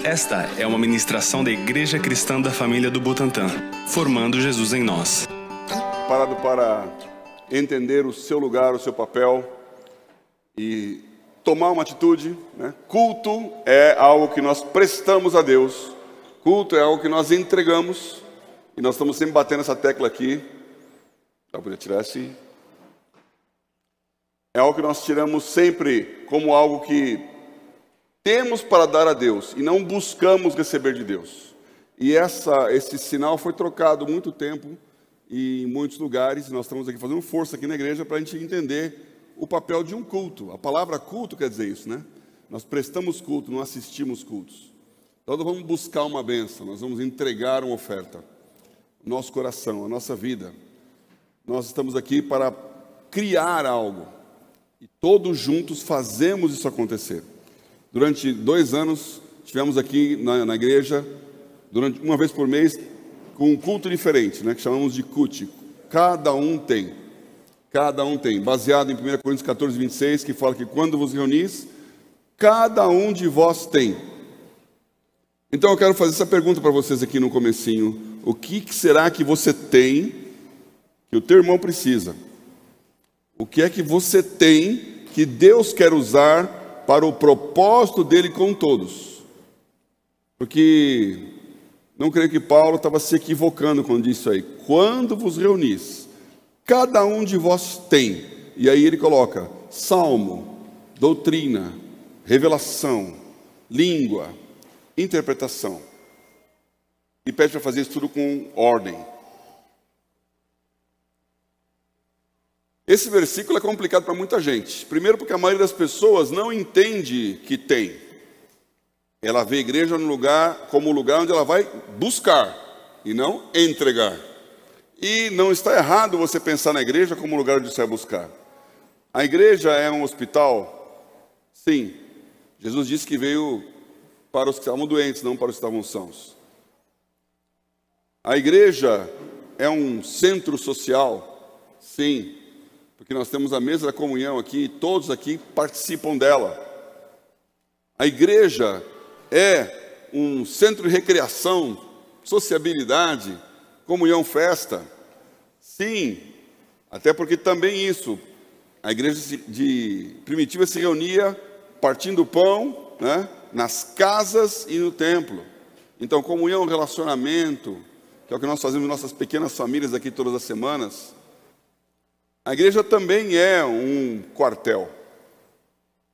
Esta é uma ministração da Igreja Cristã da Família do Butantã, formando Jesus em nós. Parado para entender o seu lugar, o seu papel e tomar uma atitude, né? Culto é algo que nós prestamos a Deus, culto é algo que nós entregamos, e nós estamos sempre batendo essa tecla aqui. Para poder tirar assim. É algo que nós tiramos sempre como algo que temos para dar a Deus e não buscamos receber de Deus. E esse sinal foi trocado há muito tempo e em muitos lugares. Nós estamos aqui fazendo força aqui na igreja para a gente entender o papel de um culto. A palavra culto quer dizer isso, né? Nós prestamos culto, não assistimos cultos. Então nós vamos buscar uma bênção, nós vamos entregar uma oferta. Nosso coração, a nossa vida. Nós estamos aqui para criar algo. E todos juntos fazemos isso acontecer. Durante 2 anos, tivemos aqui na igreja, durante uma vez por mês, com um culto diferente, né, que chamamos de CUT. Cada um tem, baseado em 1 Coríntios 14, 26, que fala que quando vos reunis, cada um de vós tem. Então eu quero fazer essa pergunta para vocês aqui no comecinho. O que será que você tem que o teu irmão precisa? O que é que você tem que Deus quer usar para o propósito dele com todos? Porque não creio que Paulo estava se equivocando quando disse isso aí. Quando vos reunis, cada um de vós tem. E aí ele coloca salmo, doutrina, revelação, língua, interpretação. E pede para fazer isso tudo com ordem. Esse versículo é complicado para muita gente. Primeiro porque a maioria das pessoas não entende que tem. Ela vê a igreja como o lugar onde ela vai buscar e não entregar. E não está errado você pensar na igreja como o lugar onde você vai buscar. A igreja é um hospital? Sim. Jesus disse que veio para os que estavam doentes, não para os que estavam sãos. A igreja é um centro social? Sim. Porque nós temos a mesa da comunhão aqui e todos aqui participam dela. A igreja é um centro de recreação, sociabilidade, comunhão, festa. Sim, até porque também isso, a igreja primitiva se reunia partindo o pão, né, nas casas e no templo. Então comunhão, relacionamento, que é o que nós fazemos em nossas pequenas famílias aqui todas as semanas. A igreja também é um quartel,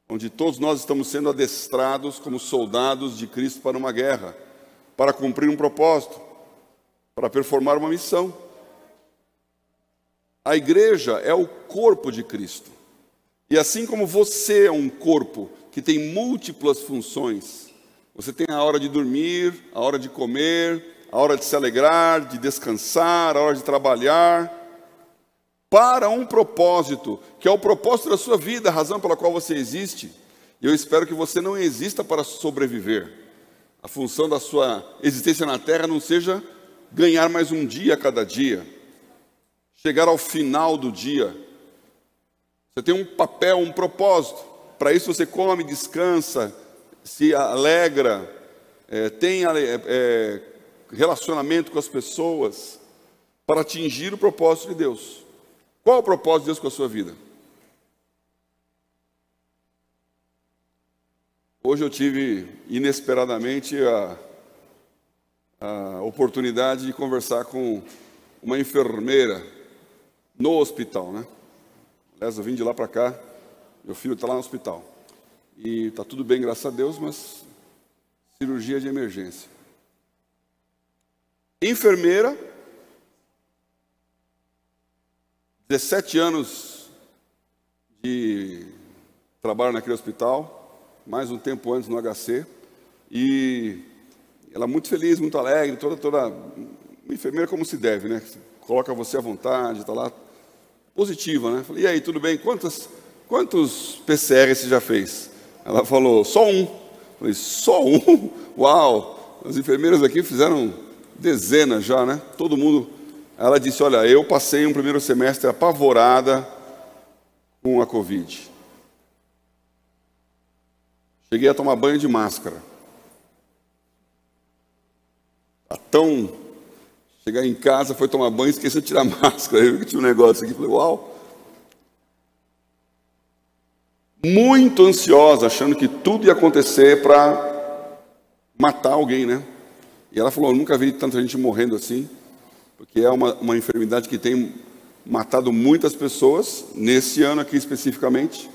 onde todos nós estamos sendo adestrados como soldados de Cristo para uma guerra, para cumprir um propósito, para performar uma missão. A igreja é o corpo de Cristo. E assim como você é um corpo que tem múltiplas funções, você tem a hora de dormir, a hora de comer, a hora de se alegrar, de descansar, a hora de trabalhar, para um propósito, que é o propósito da sua vida, a razão pela qual você existe. E eu espero que você não exista para sobreviver. A função da sua existência na terra não seja ganhar mais um dia a cada dia, chegar ao final do dia. Você tem um papel, um propósito. Para isso você come, descansa, se alegra, tem relacionamento com as pessoas, para atingir o propósito de Deus. Qual é o propósito de Deus com a sua vida? Hoje eu tive, inesperadamente, a oportunidade de conversar com uma enfermeira no hospital, né? Aliás, eu vim de lá para cá, meu filho está lá no hospital. E está tudo bem, graças a Deus, mas cirurgia de emergência. Enfermeira, 17 anos de trabalho naquele hospital, mais um tempo antes no HC, e ela muito feliz, muito alegre, toda uma enfermeira como se deve, né? Coloca você à vontade, está lá, positiva, né? Falei, e aí, tudo bem? Quantos PCR você já fez? Ela falou, só um. Falei, só um? Uau! As enfermeiras aqui fizeram dezenas já, né? Todo mundo. Ela disse, olha, eu passei um primeiro semestre apavorada com a Covid. Cheguei a tomar banho de máscara. tão... Chegar em casa, foi tomar banho e esqueceu de tirar a máscara. Eu vi que tinha um negócio aqui, falei, uau. Muito ansiosa, achando que tudo ia acontecer para matar alguém, né? E ela falou, eu nunca vi tanta gente morrendo assim, porque é uma enfermidade que tem matado muitas pessoas, nesse ano aqui especificamente.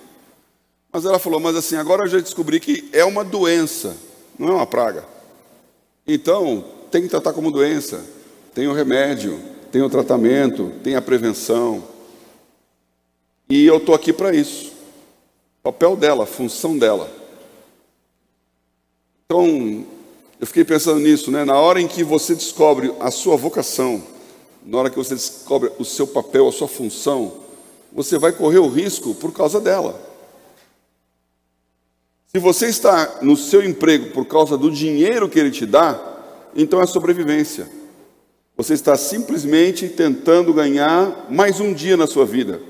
Mas ela falou, mas assim, agora eu já descobri que é uma doença, não é uma praga. Então, tem que tratar como doença. Tem o remédio, tem o tratamento, tem a prevenção. E eu estou aqui para isso. O papel dela, a função dela. Então, eu fiquei pensando nisso, né? Na hora em que você descobre a sua vocação, na hora que você descobre o seu papel, a sua função, você vai correr o risco por causa dela. Se você está no seu emprego por causa do dinheiro que ele te dá, então é sobrevivência. Você está simplesmente tentando ganhar mais um dia na sua vida.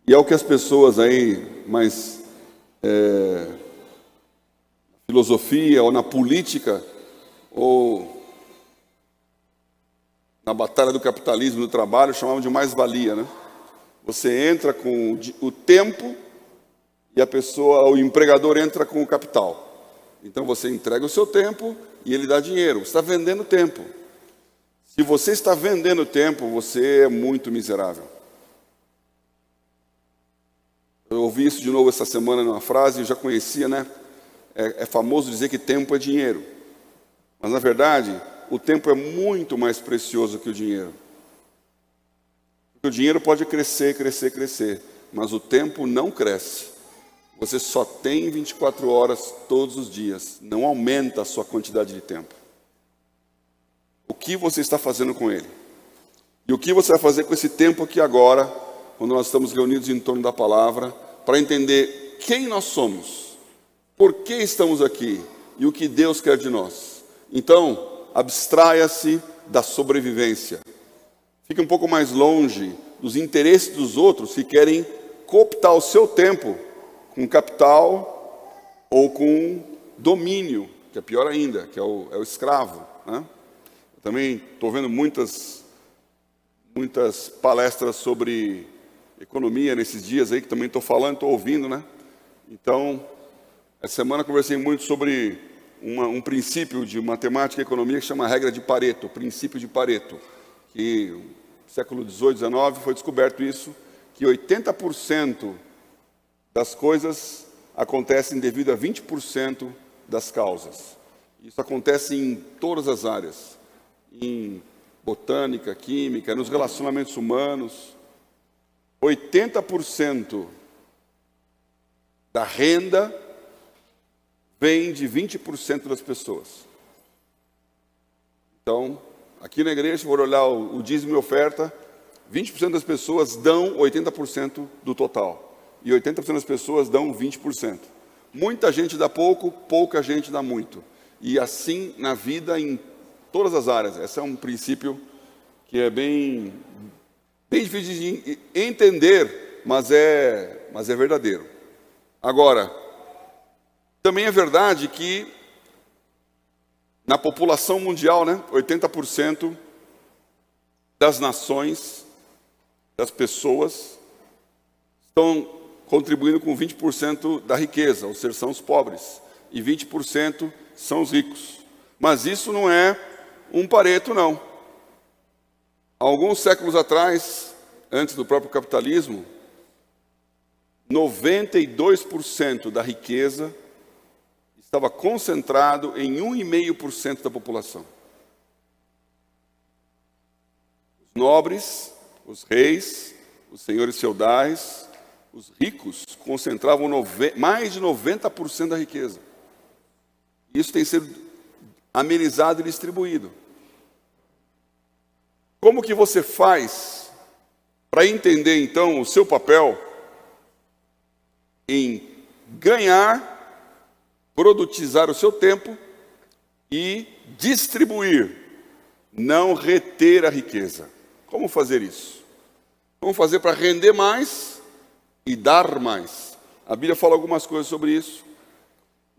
E é o que as pessoas aí, mais filosofia, ou na política, ou na batalha do capitalismo do trabalho, chamavam de mais-valia, né? Você entra com o tempo e a pessoa, o empregador entra com o capital. Então você entrega o seu tempo e ele dá dinheiro. Você está vendendo tempo. Se você está vendendo tempo, você é muito miserável. Eu ouvi isso de novo essa semana numa frase, eu já conhecia, né? É famoso dizer que tempo é dinheiro. Mas, na verdade, o tempo é muito mais precioso que o dinheiro. Porque o dinheiro pode crescer, crescer, crescer, mas o tempo não cresce. Você só tem 24 horas todos os dias. Não aumenta a sua quantidade de tempo. O que você está fazendo com ele? E o que você vai fazer com esse tempo aqui agora, quando nós estamos reunidos em torno da palavra, para entender quem nós somos, por que estamos aqui e o que Deus quer de nós. Então, abstraia-se da sobrevivência. Fique um pouco mais longe dos interesses dos outros que querem cooptar o seu tempo com capital ou com domínio, que é pior ainda, que é o escravo, né? Eu também estou vendo muitas palestras sobre economia nesses dias aí, que também estou falando, estou ouvindo, né? Então, essa semana conversei muito sobre um princípio de matemática e economia que chama a regra de Pareto, o princípio de Pareto, que no século XVIII, XIX foi descoberto isso, que 80% das coisas acontecem devido a 20% das causas. Isso acontece em todas as áreas, em botânica, química, nos relacionamentos humanos. 80% da renda vem de 20% das pessoas. Então, aqui na igreja, se for olhar o dízimo e oferta, 20% das pessoas dão 80% do total. E 80% das pessoas dão 20%. Muita gente dá pouco, pouca gente dá muito. E assim na vida, em todas as áreas. Esse é um princípio que é bem difícil de entender, mas é verdadeiro. Agora, também é verdade que na população mundial, né, 80% das nações, das pessoas, estão contribuindo com 20% da riqueza, ou seja, são os pobres, e 20% são os ricos. Mas isso não é um Pareto, não. Alguns séculos atrás, antes do próprio capitalismo, 92% da riqueza estava concentrado em 1,5% da população. Os nobres, os reis, os senhores feudais, os ricos concentravam mais de 90% da riqueza. Isso tem sido amenizado e distribuído. Como que você faz para entender, então, o seu papel em ganhar, produtizar o seu tempo e distribuir, não reter a riqueza? Como fazer isso? Como fazer para render mais e dar mais? A Bíblia fala algumas coisas sobre isso.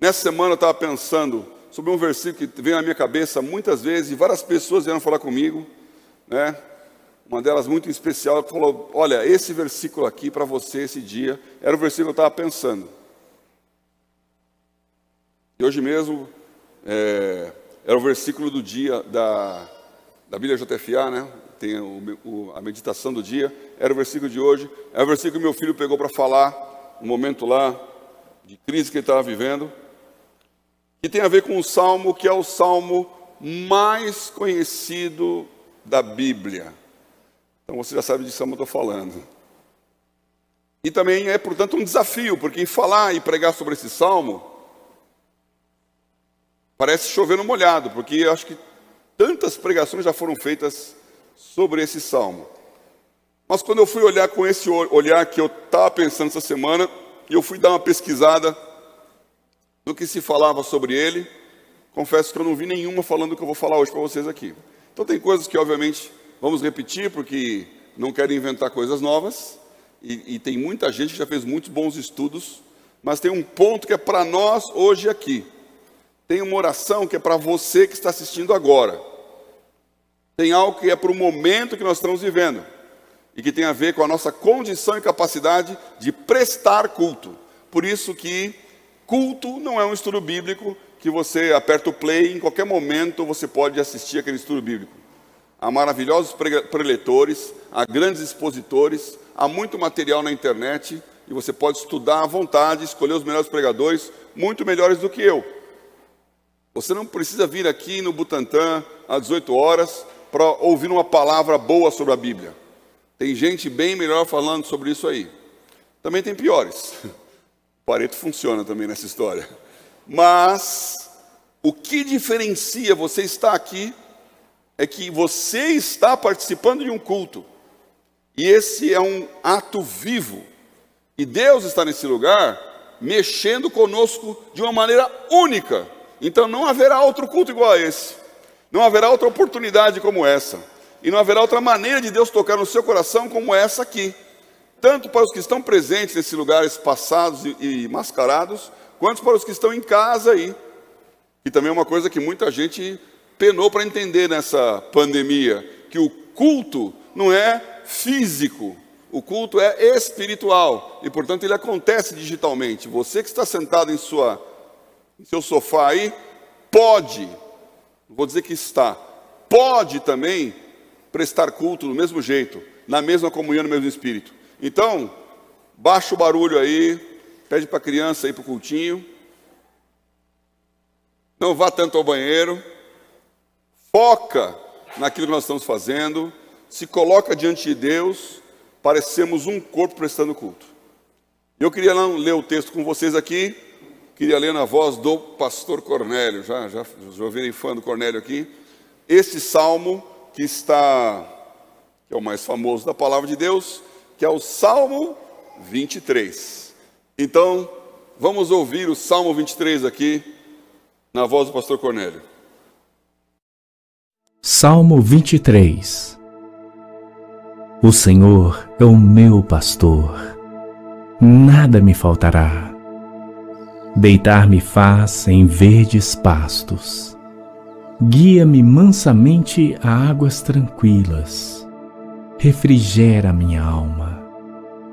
Nessa semana eu estava pensando sobre um versículo que veio à minha cabeça muitas vezes, e várias pessoas vieram falar comigo, né? Uma delas muito especial, que falou: olha, esse versículo aqui para você esse dia, era o versículo que eu estava pensando. E hoje mesmo, era o versículo do dia da Bíblia JFA, né? Tem a meditação do dia, era o versículo de hoje, é o versículo que meu filho pegou para falar, no momento lá, de crise que ele estava vivendo, que tem a ver com o Salmo, que é o Salmo mais conhecido da Bíblia. Então você já sabe de que Salmo eu estou falando. E também é, portanto, um desafio, porque em falar e pregar sobre esse Salmo, parece chover no molhado, porque eu acho que tantas pregações já foram feitas sobre esse Salmo. Mas quando eu fui olhar com esse olhar que eu estava pensando essa semana, e eu fui dar uma pesquisada no que se falava sobre ele, confesso que eu não vi nenhuma falando o que eu vou falar hoje para vocês aqui. Então tem coisas que obviamente vamos repetir, porque não quero inventar coisas novas, e tem muita gente que já fez muitos bons estudos, mas tem um ponto que é para nós hoje aqui. Tem uma oração que é para você que está assistindo agora. Tem algo que é para o momento que nós estamos vivendo, e que tem a ver com a nossa condição e capacidade de prestar culto. Por isso que culto não é um estudo bíblico que você aperta o play, em qualquer momento você pode assistir aquele estudo bíblico. Há maravilhosos preletores, há grandes expositores, há muito material na internet, e você pode estudar à vontade, escolher os melhores pregadores, muito melhores do que eu. Você não precisa vir aqui no Butantã às 18 horas para ouvir uma palavra boa sobre a Bíblia. Tem gente bem melhor falando sobre isso aí. Também tem piores. O Pareto funciona também nessa história. Mas o que diferencia você estar aqui é que você está participando de um culto. E esse é um ato vivo. E Deus está nesse lugar mexendo conosco de uma maneira única. Então não haverá outro culto igual a esse. Não haverá outra oportunidade como essa. E não haverá outra maneira de Deus tocar no seu coração como essa aqui. Tanto para os que estão presentes nesses lugares passados e mascarados, quanto para os que estão em casa aí. E também é uma coisa que muita gente penou para entender nessa pandemia, que o culto não é físico, o culto é espiritual, e portanto ele acontece digitalmente. Você que está sentado em seu sofá aí, pode, não vou dizer que está, pode também prestar culto do mesmo jeito, na mesma comunhão, no mesmo espírito. Então, baixa o barulho aí, pede para a criança ir para o cultinho, não vá tanto ao banheiro, foca naquilo que nós estamos fazendo, se coloca diante de Deus, parecemos um corpo prestando culto. Eu queria ler o texto com vocês aqui, queria ler na voz do pastor Cornélio, já virei fã do Cornélio aqui, esse salmo que é o mais famoso da palavra de Deus, que é o Salmo 23. Então, vamos ouvir o Salmo 23 aqui, na voz do pastor Cornélio. Salmo 23. O Senhor é o meu pastor, nada me faltará. Deitar-me faz em verdes pastos, guia-me mansamente a águas tranquilas, refrigera minha alma,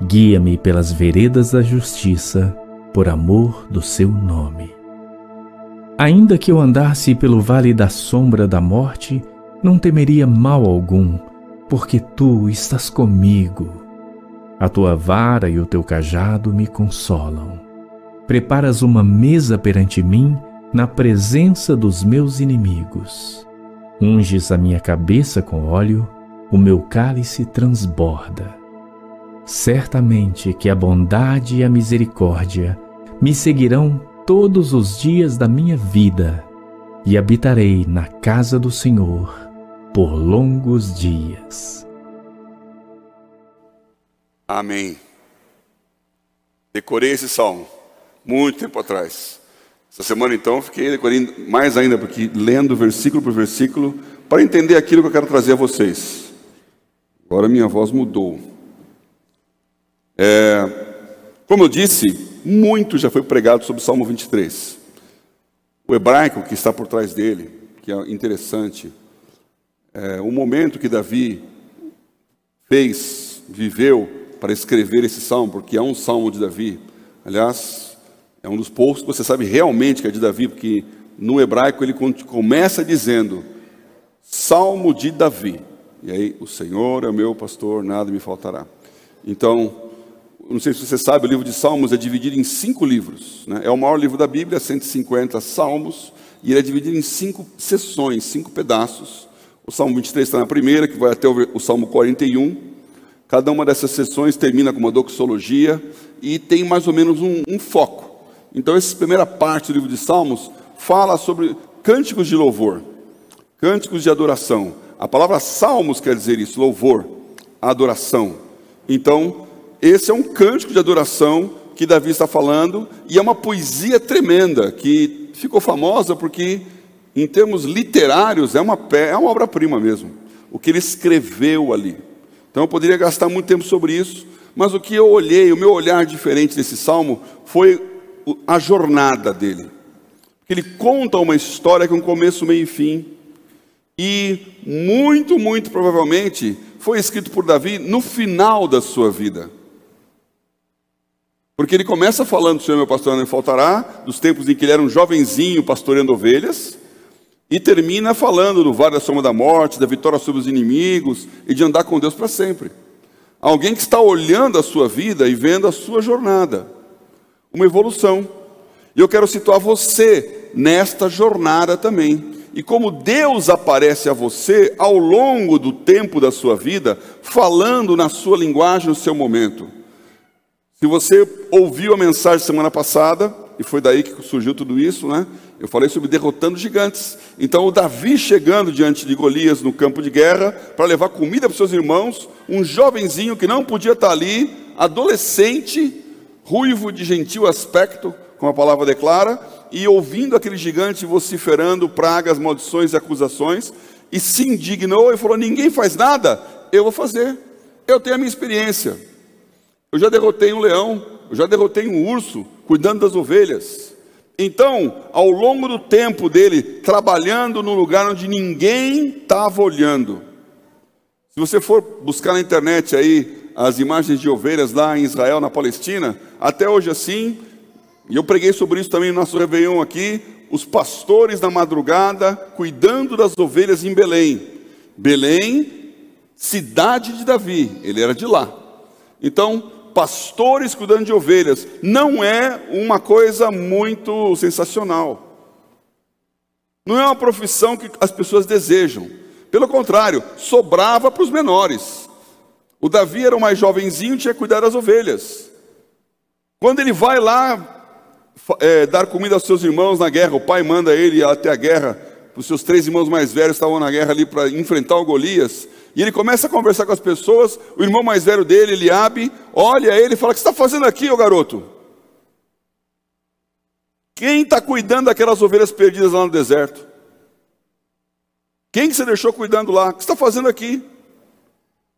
guia-me pelas veredas da justiça, por amor do seu nome. Ainda que eu andasse pelo vale da sombra da morte, não temeria mal algum, porque tu estás comigo. A tua vara e o teu cajado me consolam. Preparas uma mesa perante mim, na presença dos meus inimigos. Unges a minha cabeça com óleo, o meu cálice transborda. Certamente que a bondade e a misericórdia me seguirão todos os dias da minha vida, e habitarei na casa do Senhor por longos dias. Amém. Decorei esse salmo muito tempo atrás. Essa semana então fiquei decorando mais ainda, porque lendo versículo por versículo, para entender aquilo que eu quero trazer a vocês. Agora minha voz mudou. Como eu disse, muito já foi pregado sobre o Salmo 23. o hebraico que está por trás dele, que é interessante. O momento que Davi viveu para escrever esse salmo, porque é um salmo de Davi. Aliás, é um dos poucos que você sabe realmente que é de Davi, porque no hebraico ele começa dizendo Salmo de Davi. E aí, o Senhor é o meu pastor, nada me faltará. Então, não sei se você sabe, o livro de Salmos é dividido em 5 livros, né? É o maior livro da Bíblia, 150 salmos, e ele é dividido em 5 seções, 5 pedaços. O Salmo 23 está na primeira, que vai até o Salmo 41. Cada uma dessas seções termina com uma doxologia e tem mais ou menos um foco. Então, essa primeira parte do livro de Salmos fala sobre cânticos de louvor, cânticos de adoração. A palavra salmos quer dizer isso, louvor, adoração. Então, esse é um cântico de adoração que Davi está falando, e é uma poesia tremenda, que ficou famosa porque, em termos literários, é uma obra-prima mesmo, o que ele escreveu ali. Então eu poderia gastar muito tempo sobre isso, mas o que eu olhei, o meu olhar diferente desse salmo, foi a jornada dele. Porque ele conta uma história com começo, meio e fim, e muito, muito provavelmente foi escrito por Davi no final da sua vida. Porque ele começa falando, o Senhor meu pastor, não me faltará, dos tempos em que ele era um jovenzinho pastoreando ovelhas, e termina falando do vale da sombra da morte, da vitória sobre os inimigos, e de andar com Deus para sempre. Alguém que está olhando a sua vida e vendo a sua jornada, uma evolução. E eu quero situar você nesta jornada também. E como Deus aparece a você ao longo do tempo da sua vida, falando na sua linguagem, no seu momento. Se você ouviu a mensagem semana passada, e foi daí que surgiu tudo isso, né? Eu falei sobre derrotando gigantes. Então o Davi chegando diante de Golias no campo de guerra, para levar comida para os seus irmãos, um jovenzinho que não podia estar ali, adolescente, ruivo de gentil aspecto, como a palavra declara, e ouvindo aquele gigante vociferando pragas, maldições e acusações, e se indignou e falou: ninguém faz nada, eu vou fazer, eu tenho a minha experiência, eu já derrotei um leão, eu já derrotei um urso, cuidando das ovelhas. Então, ao longo do tempo dele, trabalhando no lugar onde ninguém estava olhando. Se você for buscar na internet aí, as imagens de ovelhas lá em Israel, na Palestina, até hoje assim, e eu preguei sobre isso também no nosso Réveillon aqui, os pastores na madrugada, cuidando das ovelhas em Belém. Belém, cidade de Davi, ele era de lá. Então, pastores cuidando de ovelhas, não é uma coisa muito sensacional. Não é uma profissão que as pessoas desejam. Pelo contrário, sobrava para os menores. O Davi era o mais jovenzinho, tinha que cuidar das ovelhas. Quando ele vai lá dar comida aos seus irmãos na guerra, o pai manda ele ir até a guerra, os seus 3 irmãos mais velhos estavam na guerra ali para enfrentar o Golias, e ele começa a conversar com as pessoas, o irmão mais velho dele, Eliabe, olha ele e fala: o que você está fazendo aqui, ô garoto? Quem está cuidando daquelas ovelhas perdidas lá no deserto? Quem que você deixou cuidando lá? O que você está fazendo aqui?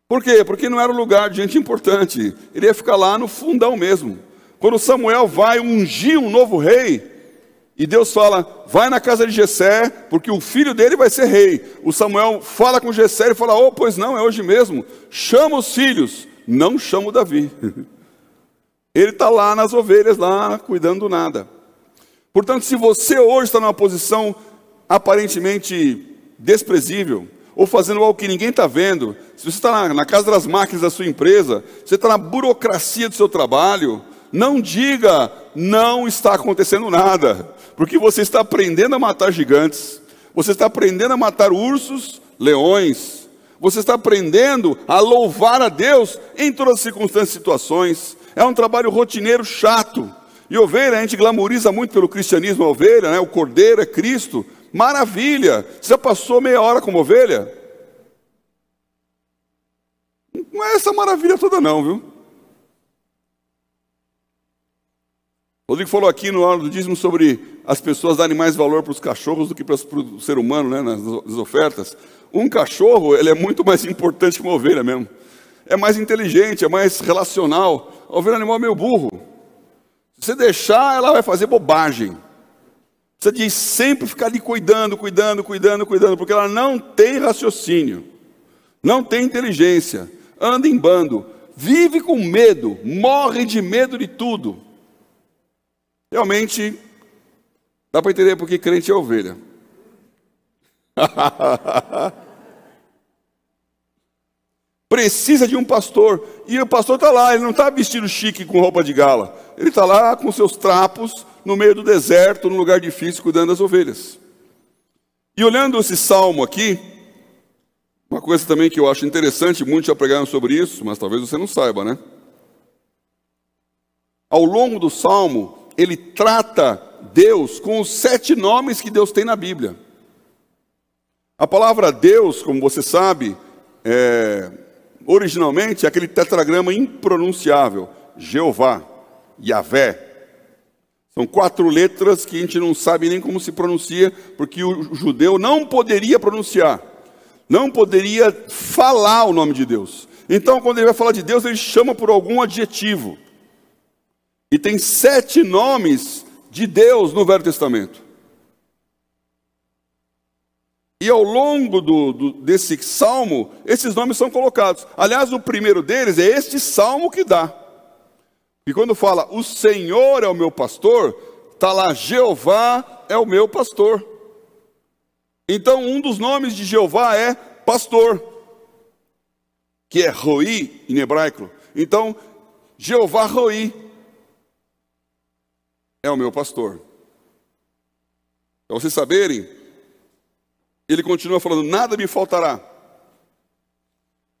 Por quê? Porque não era um lugar de gente importante, ele ia ficar lá no fundão mesmo. Quando Samuel vai ungir um novo rei, e Deus fala: vai na casa de Jessé, porque o filho dele vai ser rei. O Samuel fala com Jessé e fala: oh, pois não, é hoje mesmo. Chama os filhos, não chama o Davi. Ele está lá nas ovelhas, lá cuidando do nada. Portanto, se você hoje está numa posição aparentemente desprezível, ou fazendo algo que ninguém está vendo, se você está na casa das máquinas da sua empresa, você está na burocracia do seu trabalho, não diga: não está acontecendo nada, porque você está aprendendo a matar gigantes, você está aprendendo a matar ursos, leões, você está aprendendo a louvar a Deus em todas as circunstâncias e situações. É um trabalho rotineiro chato, e ovelha, a gente glamoriza muito pelo cristianismo a ovelha, né? O cordeiro é Cristo, maravilha. Você já passou meia hora como ovelha? Não é essa maravilha toda não, viu? Rodrigo falou aqui no hora do dízimo sobre as pessoas darem mais valor para os cachorros do que para o ser humano, né, nas ofertas. Um cachorro, ele é muito mais importante que uma ovelha mesmo. É mais inteligente, é mais relacional. A ovelha é um animal meio burro. Se você deixar, ela vai fazer bobagem. Precisa de sempre ficar ali cuidando, porque ela não tem raciocínio, não tem inteligência, anda em bando, vive com medo, morre de medo de tudo. Realmente, dá para entender porque crente é ovelha. Precisa de um pastor, e o pastor está lá, ele não está vestido chique com roupa de gala, ele está lá com seus trapos, no meio do deserto, num lugar difícil, cuidando das ovelhas. E olhando esse salmo aqui, uma coisa também que eu acho interessante, muitos já pregaram sobre isso, mas talvez você não saiba, né? Ao longo do salmo, ele trata Deus com os 7 nomes que Deus tem na Bíblia. A palavra Deus, como você sabe, originalmente é aquele tetragrama impronunciável, Jeová, Yavé. São 4 letras que a gente não sabe nem como se pronuncia, porque o judeu não poderia pronunciar, não poderia falar o nome de Deus. Então, quando ele vai falar de Deus, ele chama por algum adjetivo. E tem 7 nomes de Deus no Velho Testamento. E ao longo desse salmo, esses nomes são colocados. Aliás, o primeiro deles é este salmo que dá. E quando fala, o Senhor é o meu pastor, está lá, Jeová é o meu pastor. Então, um dos nomes de Jeová é pastor, que é Roi em hebraico. Então, Jeová Roi é o meu pastor. Para vocês saberem, ele continua falando, nada me faltará.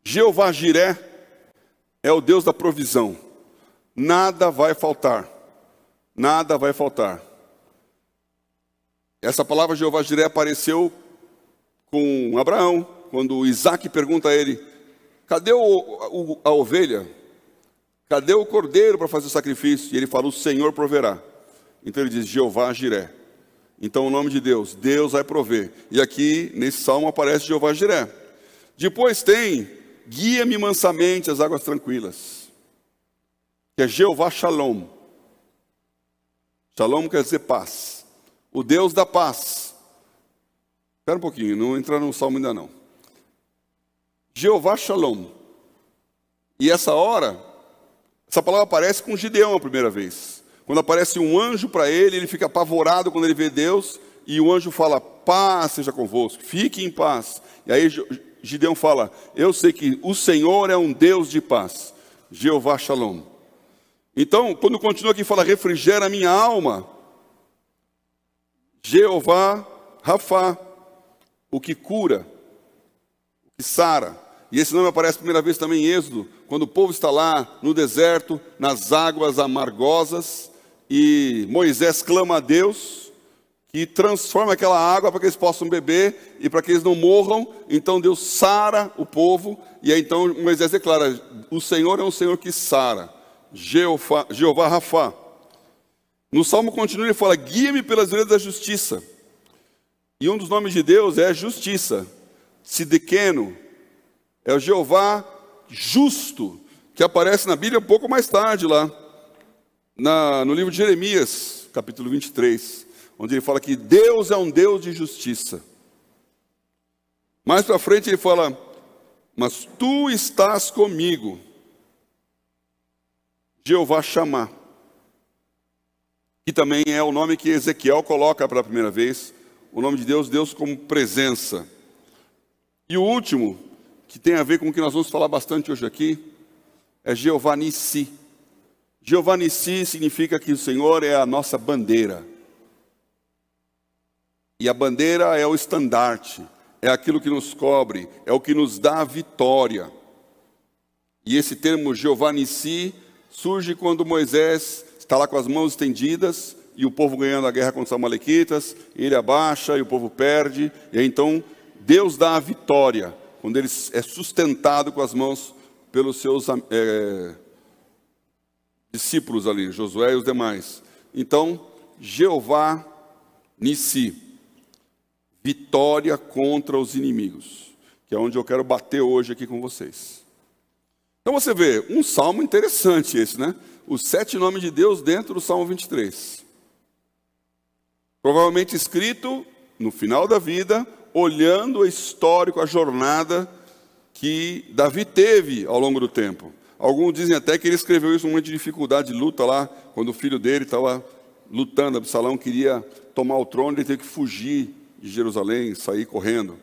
Jeová Jiré é o Deus da provisão. Nada vai faltar. Nada vai faltar. Essa palavra Jeová Jiré apareceu com Abraão, quando Isaac pergunta a ele, cadê a ovelha? Cadê o cordeiro para fazer o sacrifício? E ele fala, o Senhor proverá. Então ele diz, Jeová Jiré. Então o nome de Deus, Deus vai prover. E aqui, nesse salmo, aparece Jeová Jiré. Depois tem, guia-me mansamente às águas tranquilas, que é Jeová Shalom. Shalom quer dizer paz. O Deus da paz. Espera um pouquinho, não entra no salmo ainda não. Jeová Shalom. E essa palavra aparece com Gideão a primeira vez. Quando aparece um anjo para ele, ele fica apavorado quando ele vê Deus, e o anjo fala, paz seja convosco, fique em paz. E aí Gideão fala, eu sei que o Senhor é um Deus de paz. Jeová Shalom. Então, quando continua aqui, fala, refrigera a minha alma. Jeová Rafá, o que cura, o que sara. E esse nome aparece a primeira vez também em Êxodo, quando o povo está lá no deserto, nas águas amargosas, e Moisés clama a Deus, que transforma aquela água para que eles possam beber, e para que eles não morram. Então Deus sara o povo, e aí então Moisés declara, o Senhor é um Senhor que sara. Jeová Rafá. No Salmo continua, ele fala, guia-me pelas veredas da justiça. E um dos nomes de Deus é justiça. Sidequeno. É o Jeová justo, que aparece na Bíblia um pouco mais tarde lá, no livro de Jeremias, capítulo 23, onde ele fala que Deus é um Deus de justiça. Mais para frente ele fala, mas tu estás comigo. Jeová Shammah, que também é o nome que Ezequiel coloca pela primeira vez, o nome de Deus, Deus como presença. E o último, que tem a ver com o que nós vamos falar bastante hoje aqui, é Jeová Nissi. Jeová Nissi significa que o Senhor é a nossa bandeira. E a bandeira é o estandarte, é aquilo que nos cobre, é o que nos dá a vitória. E esse termo Jeová Nissi surge quando Moisés está lá com as mãos estendidas e o povo ganhando a guerra contra os amalequitas, ele abaixa e o povo perde, e aí então Deus dá a vitória, quando ele é sustentado com as mãos pelos seus discípulos ali, Josué e os demais. Então, Jeová Nissi, vitória contra os inimigos, que é onde eu quero bater hoje aqui com vocês. Então você vê, um salmo interessante esse, né? Os 7 nomes de Deus dentro do Salmo 23. Provavelmente escrito no final da vida, olhando o histórico, a jornada que Davi teve ao longo do tempo. Alguns dizem até que ele escreveu isso num momento de dificuldade, de luta lá, quando o filho dele estava lutando, Absalão queria tomar o trono, ele teve que fugir de Jerusalém, sair correndo.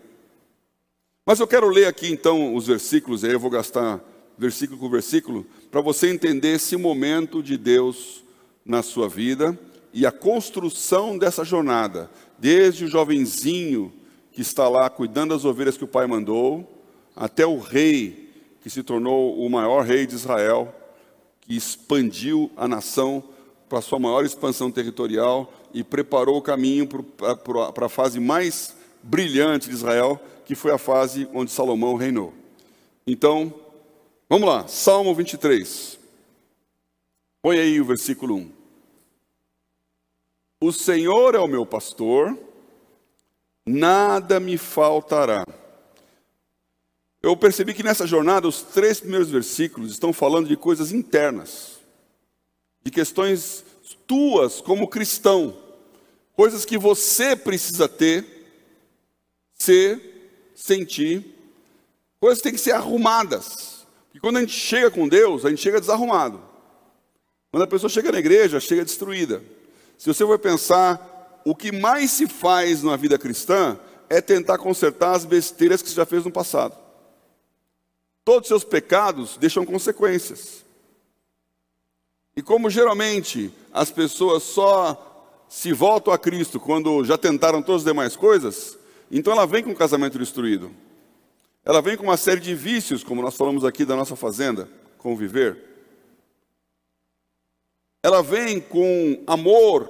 Mas eu quero ler aqui então os versículos, aí eu vou gastar versículo por versículo, para você entender esse momento de Deus na sua vida e a construção dessa jornada, desde o jovenzinho que está lá cuidando das ovelhas que o pai mandou, até o rei que se tornou o maior rei de Israel, que expandiu a nação para a sua maior expansão territorial e preparou o caminho para a fase mais brilhante de Israel, que foi a fase onde Salomão reinou. Então, vamos lá, Salmo 23. Põe aí o versículo 1. O Senhor é o meu pastor, nada me faltará. Eu percebi que nessa jornada, os 3 primeiros versículos estão falando de coisas internas, de questões tuas como cristão, coisas que você precisa ter, ser, sentir, coisas que têm que ser arrumadas. E quando a gente chega com Deus, a gente chega desarrumado. Quando a pessoa chega na igreja, chega destruída. Se você for pensar, o que mais se faz na vida cristã é tentar consertar as besteiras que você já fez no passado. Todos os seus pecados deixam consequências. E como geralmente as pessoas só se voltam a Cristo quando já tentaram todas as demais coisas, então ela vem com um casamento destruído. Ela vem com uma série de vícios, como nós falamos aqui da nossa fazenda, conviver. Ela vem com amor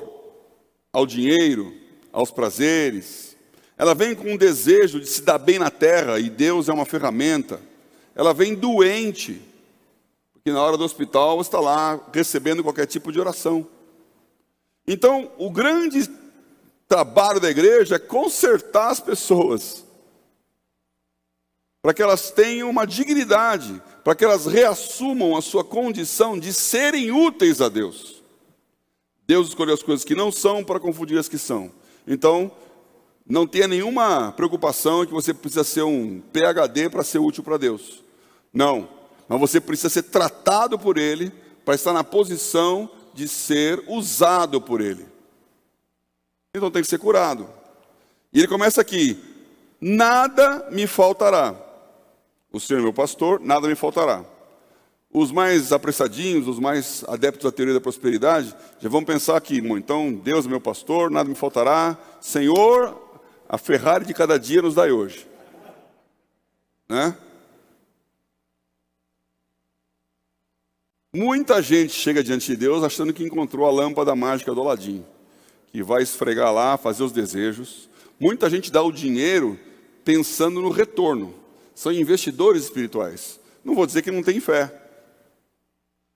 ao dinheiro, aos prazeres. Ela vem com um desejo de se dar bem na terra, e Deus é uma ferramenta. Ela vem doente, porque na hora do hospital você está lá recebendo qualquer tipo de oração. Então, o grande trabalho da igreja é consertar as pessoas, para que elas tenham uma dignidade, para que elas reassumam a sua condição de serem úteis a Deus. Deus escolheu as coisas que não são para confundir as que são. Então, não tenha nenhuma preocupação que você precisa ser um PhD para ser útil para Deus. Não, mas você precisa ser tratado por Ele, para estar na posição de ser usado por Ele. Então tem que ser curado. E ele começa aqui: nada me faltará. O Senhor é meu pastor, nada me faltará. Os mais apressadinhos, os mais adeptos da teoria da prosperidade, já vão pensar aqui: então Deus é meu pastor, nada me faltará. Senhor, a Ferrari de cada dia nos dai hoje. Né? Muita gente chega diante de Deus achando que encontrou a lâmpada mágica do Aladim, que vai esfregar lá, fazer os desejos. Muita gente dá o dinheiro pensando no retorno. São investidores espirituais. Não vou dizer que não tem fé.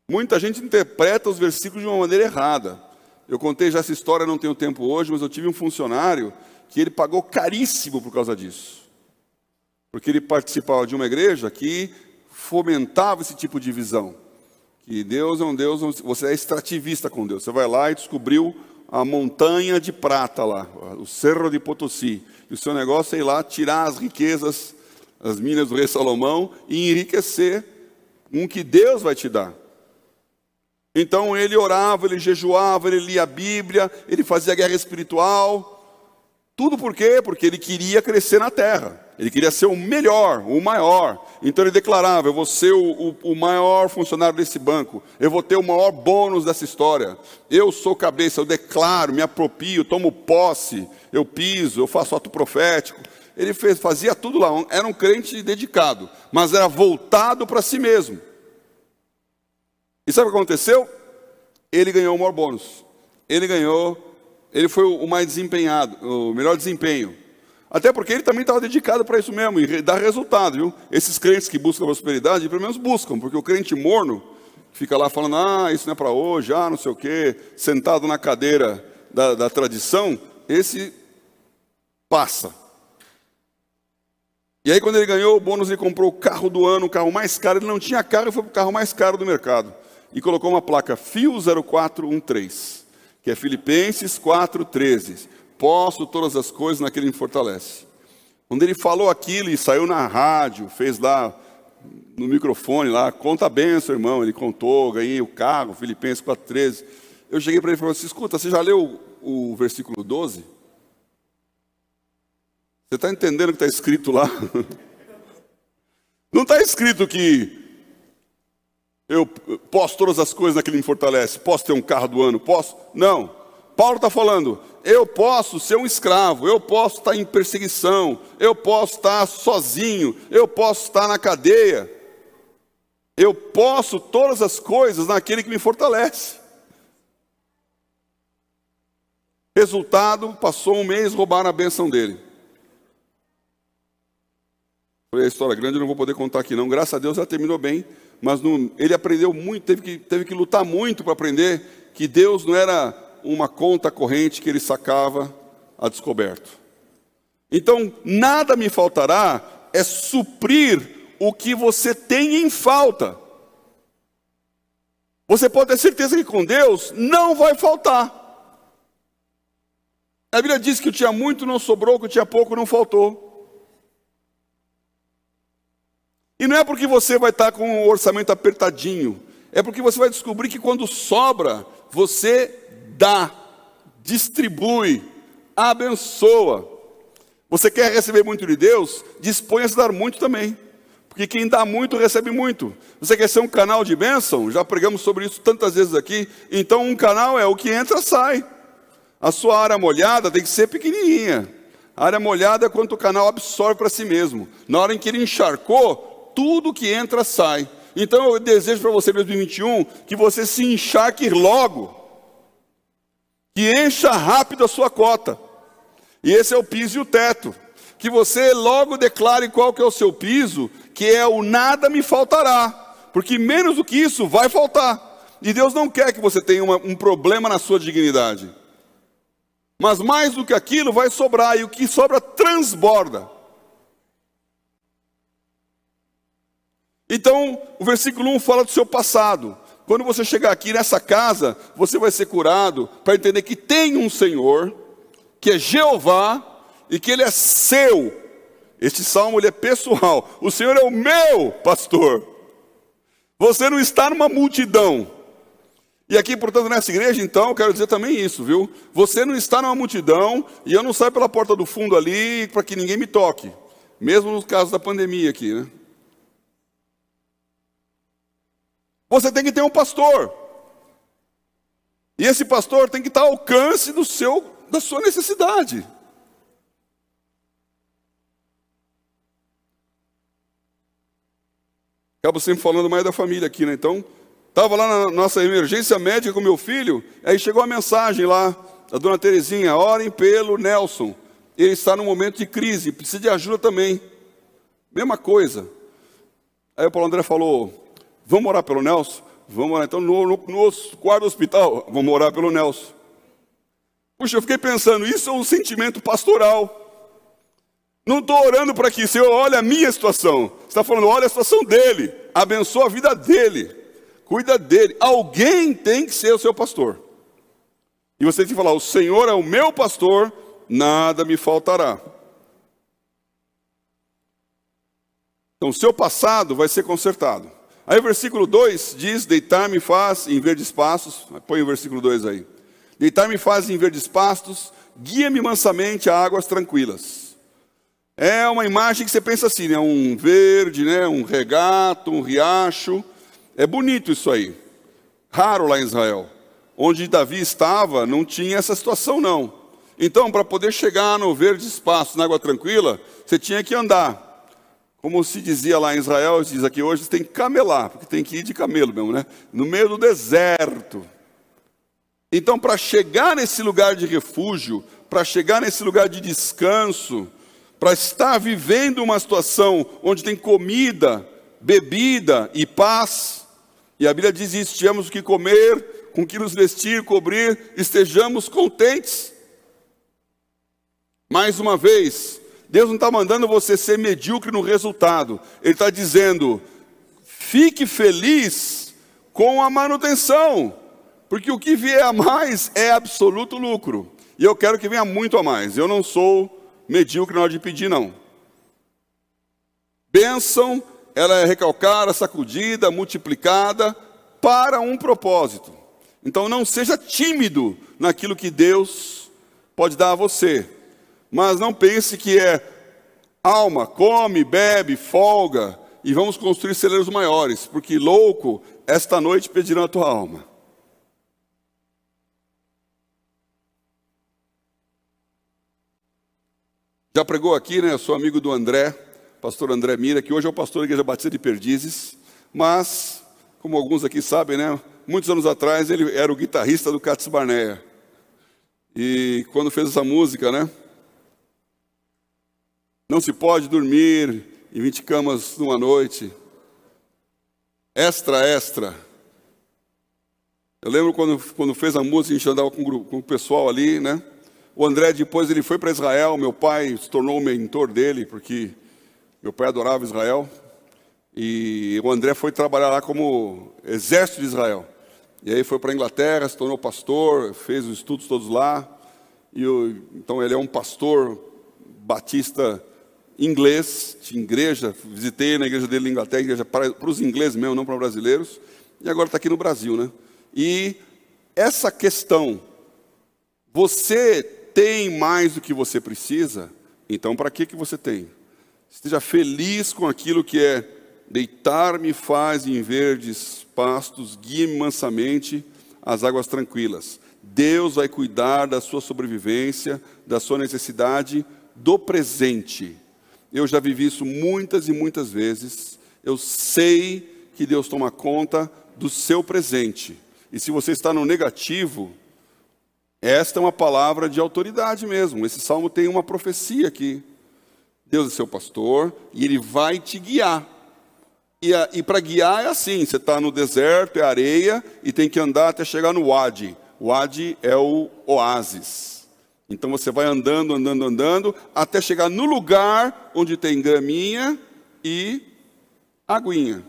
Muita gente interpreta os versículos de uma maneira errada. Eu contei já essa história, não tenho tempo hoje, mas eu tive um funcionário que ele pagou caríssimo por causa disso. Porque ele participava de uma igreja que fomentava esse tipo de visão. Que Deus é um Deus, você é extrativista com Deus. Você vai lá e descobriu a montanha de prata lá, o Cerro de Potosí. E o seu negócio é ir lá tirar as riquezas, as minas do rei Salomão e enriquecer um que Deus vai te dar. Então ele orava, ele jejuava, ele lia a Bíblia, ele fazia guerra espiritual. Tudo por quê? Porque ele queria crescer na terra. Ele queria ser o melhor, o maior. Então ele declarava: eu vou ser o maior funcionário desse banco. Eu vou ter o maior bônus dessa história. Eu sou cabeça, eu declaro, me aproprio, tomo posse, eu piso, eu faço ato profético. Ele fazia tudo lá. Era um crente dedicado, mas era voltado para si mesmo. E sabe o que aconteceu? Ele ganhou o maior bônus. Ele foi o mais desempenhado, o melhor desempenho. Até porque ele também estava dedicado para isso mesmo, e dá resultado, viu? Esses crentes que buscam a prosperidade, pelo menos buscam, porque o crente morno, fica lá falando: isso não é para hoje, não sei o quê, sentado na cadeira da tradição, esse passa. E aí quando ele ganhou o bônus, ele comprou o carro do ano, o carro mais caro. Ele não tinha carro e foi para o carro mais caro do mercado. E colocou uma placa FIO 0413. Que é Filipenses 4,13. posso todas as coisas naquele que me fortalece. Quando ele falou aquilo e saiu na rádio, fez lá no microfone, lá, conta a bênção, irmão. Ele contou, ganhei o carro, Filipenses 4,13. Eu cheguei para ele e falei assim, escuta, você já leu o versículo 12? Você está entendendo o que está escrito lá? Não está escrito que eu posso todas as coisas naquele que me fortalece, posso ter um carro do ano, posso? Não. Paulo está falando, eu posso ser um escravo, eu posso estar em perseguição, eu posso estar sozinho, eu posso estar na cadeia. Eu posso todas as coisas naquele que me fortalece. Resultado, passou um mês, roubaram a bênção dele. Foi a história grande, eu não vou poder contar aqui não. Graças a Deus ela terminou bem, mas ele aprendeu muito, teve que lutar muito para aprender que Deus não era uma conta corrente que ele sacava a descoberto. Então, nada me faltará é suprir o que você tem em falta. Você pode ter certeza que com Deus não vai faltar. A Bíblia diz que o tinha muito não sobrou, que o tinha pouco não faltou. E não é porque você vai estar com o orçamento apertadinho, é porque você vai descobrir que quando sobra, você dá, distribui, abençoa. Você quer receber muito de Deus? Disponha-se a dar muito também. Porque quem dá muito, recebe muito. Você quer ser um canal de bênção? Já pregamos sobre isso tantas vezes aqui. Então um canal é o que entra, sai. A sua área molhada tem que ser pequenininha. A área molhada é quanto o canal absorve para si mesmo. Na hora em que ele encharcou, tudo que entra, sai. Então eu desejo para você, em 2021, que você se encharque logo. Que encha rápido a sua cota. E esse é o piso e o teto. Que você logo declare qual que é o seu piso, que é o nada me faltará. Porque menos do que isso vai faltar. E Deus não quer que você tenha um problema na sua dignidade. Mas mais do que aquilo vai sobrar, e o que sobra transborda. Então, o versículo 1 fala do seu passado. Quando você chegar aqui nessa casa, você vai ser curado para entender que tem um Senhor, que é Jeová, e que Ele é seu. Este salmo ele é pessoal. O Senhor é o meu pastor. Você não está numa multidão. E aqui, portanto, nessa igreja, então, eu quero dizer também isso, viu? Você não está numa multidão, e eu não saio pela porta do fundo ali, para que ninguém me toque. Mesmo no caso da pandemia aqui, né? Você tem que ter um pastor. E esse pastor tem que estar ao alcance da sua necessidade. Acabo sempre falando mais da família aqui, né? Então, estava lá na nossa emergência médica com meu filho, aí chegou a mensagem lá, da dona Terezinha, orem pelo Nelson. Ele está num momento de crise, precisa de ajuda também. Mesma coisa. Aí o Paulo André falou, vamos orar pelo Nelson? Vamos orar. Então, no quarto do hospital, vamos orar pelo Nelson. Puxa, eu fiquei pensando, isso é um sentimento pastoral. Não estou orando para que o Senhor olhe a minha situação. Você está falando, olha a situação dele. Abençoa a vida dele. Cuida dele. Alguém tem que ser o seu pastor. E você tem que falar, o Senhor é o meu pastor, nada me faltará. Então, o seu passado vai ser consertado. Aí o versículo 2 diz, deitar-me faz em verdes pastos. Põe o versículo 2 aí. Deitar-me faz em verdes pastos, guia-me mansamente a águas tranquilas. É uma imagem que você pensa assim, né? Um verde, né? Um regato, um riacho. É bonito isso aí. Raro lá em Israel. Onde Davi estava, não tinha essa situação não. Então, para poder chegar no verde espaço, na água tranquila, você tinha que andar. Como se dizia lá em Israel, se diz aqui hoje, você tem que camelar, porque tem que ir de camelo mesmo, né? No meio do deserto. Então, para chegar nesse lugar de refúgio, para chegar nesse lugar de descanso, para estar vivendo uma situação onde tem comida, bebida e paz, e a Bíblia diz isso, tivemos o que comer, com que nos vestir, cobrir, estejamos contentes. Mais uma vez, Deus não está mandando você ser medíocre no resultado. Ele está dizendo, fique feliz com a manutenção, porque o que vier a mais é absoluto lucro. E eu quero que venha muito a mais. Eu não sou medíocre na hora de pedir, não. Bênção, ela é recalcada, sacudida, multiplicada para um propósito. Então não seja tímido naquilo que Deus pode dar a você. Mas não pense que é alma, come, bebe, folga e vamos construir celeiros maiores, porque louco, esta noite pedirão a tua alma. Já pregou aqui, né? Eu sou amigo do André, pastor André Mira, que hoje é o pastor da Igreja Batista de Perdizes, mas, como alguns aqui sabem, né? Muitos anos atrás ele era o guitarrista do Cats Barneia. E quando fez essa música, né? Não se pode dormir em 20 camas numa noite. Extra, extra. Eu lembro quando fez a música, a gente andava com o pessoal ali, né? O André depois ele foi para Israel, meu pai se tornou o mentor dele, porque meu pai adorava Israel. E o André foi trabalhar lá como exército de Israel. E aí foi para a Inglaterra, se tornou pastor, fez os estudos todos lá. Então ele é um pastor batista inglês, tinha igreja, visitei na igreja dele na Inglaterra, igreja para os ingleses mesmo, não para brasileiros, e agora está aqui no Brasil, né? E essa questão, você tem mais do que você precisa, então para que você tem? Esteja feliz com aquilo que é deitar-me faz em verdes pastos, guia-me mansamente às águas tranquilas. Deus vai cuidar da sua sobrevivência, da sua necessidade do presente. Eu já vivi isso muitas e muitas vezes. Eu sei que Deus toma conta do seu presente. E se você está no negativo, esta é uma palavra de autoridade mesmo. Esse salmo tem uma profecia aqui. Deus é seu pastor e Ele vai te guiar. E para guiar é assim, você está no deserto, é areia, e tem que andar até chegar no Wadi. O Wadi é o oásis. Então você vai andando, andando, andando, até chegar no lugar onde tem graminha e aguinha.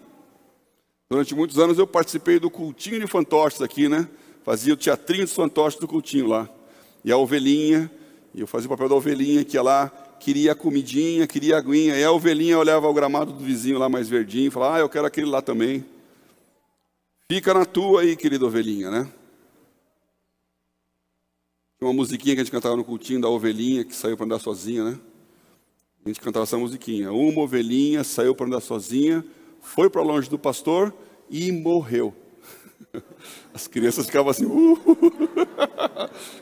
Durante muitos anos eu participei do cultinho de fantoches aqui, né? Fazia o teatrinho dos fantoches do cultinho lá. E a ovelhinha, e eu fazia o papel da ovelhinha que ia lá, queria a comidinha, queria a aguinha. E a ovelhinha olhava o gramado do vizinho lá mais verdinho e falava, eu quero aquele lá também. Fica na tua aí, querida ovelhinha, né? Tinha uma musiquinha que a gente cantava no cultinho da ovelhinha que saiu para andar sozinha, né? A gente cantava essa musiquinha. Uma ovelhinha saiu para andar sozinha, foi para longe do pastor e morreu. As crianças ficavam assim,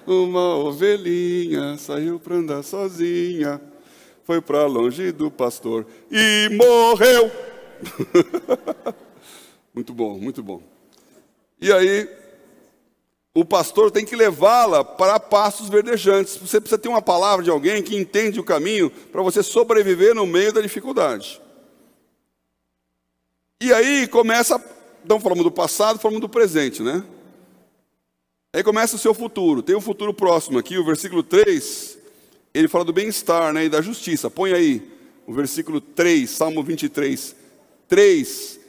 Uma ovelhinha saiu para andar sozinha, foi para longe do pastor e morreu. Muito bom, muito bom. E aí, o pastor tem que levá-la para pastos verdejantes. Você precisa ter uma palavra de alguém que entende o caminho para você sobreviver no meio da dificuldade. E aí começa, então falamos do passado, falamos do presente, né? Aí começa o seu futuro. Tem um futuro próximo aqui, o versículo 3, ele fala do bem-estar, né, e da justiça. Põe aí o versículo 3, Salmo 23, 3,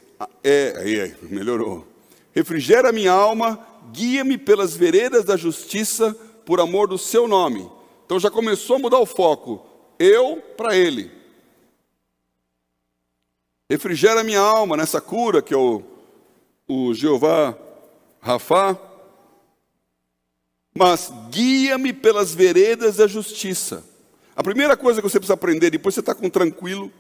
melhorou. Refrigera minha alma, guia-me pelas veredas da justiça, por amor do seu nome. Então já começou a mudar o foco. Eu para ele. Refrigera minha alma nessa cura que é o Jeová Rafá. Mas guia-me pelas veredas da justiça. A primeira coisa que você precisa aprender, depois você está tranquilo,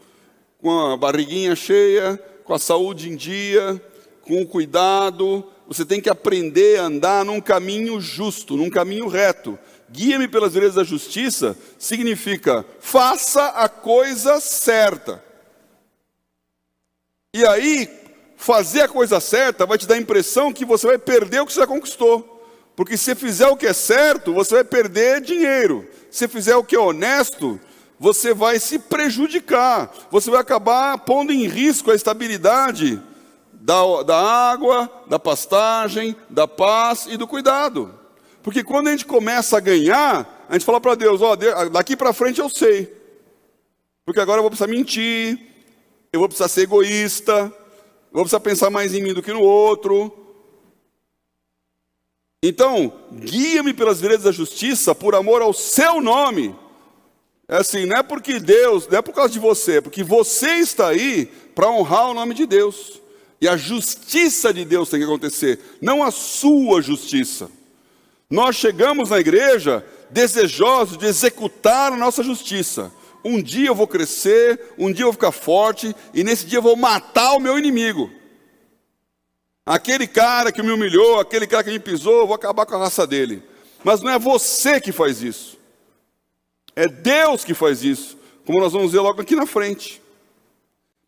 com a barriguinha cheia, com a saúde em dia, com o cuidado, você tem que aprender a andar num caminho justo, num caminho reto. Guia-me pelas veredas da justiça significa, faça a coisa certa. E aí, fazer a coisa certa vai te dar a impressão que você vai perder o que você já conquistou. Porque se você fizer o que é certo, você vai perder dinheiro. Se você fizer o que é honesto, você vai se prejudicar. Você vai acabar pondo em risco a estabilidade da água, da pastagem, da paz e do cuidado. Porque quando a gente começa a ganhar, a gente fala para Deus, daqui para frente eu sei. Porque agora eu vou precisar mentir, eu vou precisar ser egoísta, eu vou precisar pensar mais em mim do que no outro. Então, guia-me pelas veredas da justiça por amor ao seu nome. É assim, não é porque Deus, não é por causa de você, é porque você está aí para honrar o nome de Deus. E a justiça de Deus tem que acontecer, não a sua justiça. Nós chegamos na igreja desejosos de executar a nossa justiça. Um dia eu vou crescer, um dia eu vou ficar forte, e nesse dia eu vou matar o meu inimigo. Aquele cara que me humilhou, aquele cara que me pisou, eu vou acabar com a raça dele. Mas não é você que faz isso. É Deus que faz isso, como nós vamos ver logo aqui na frente.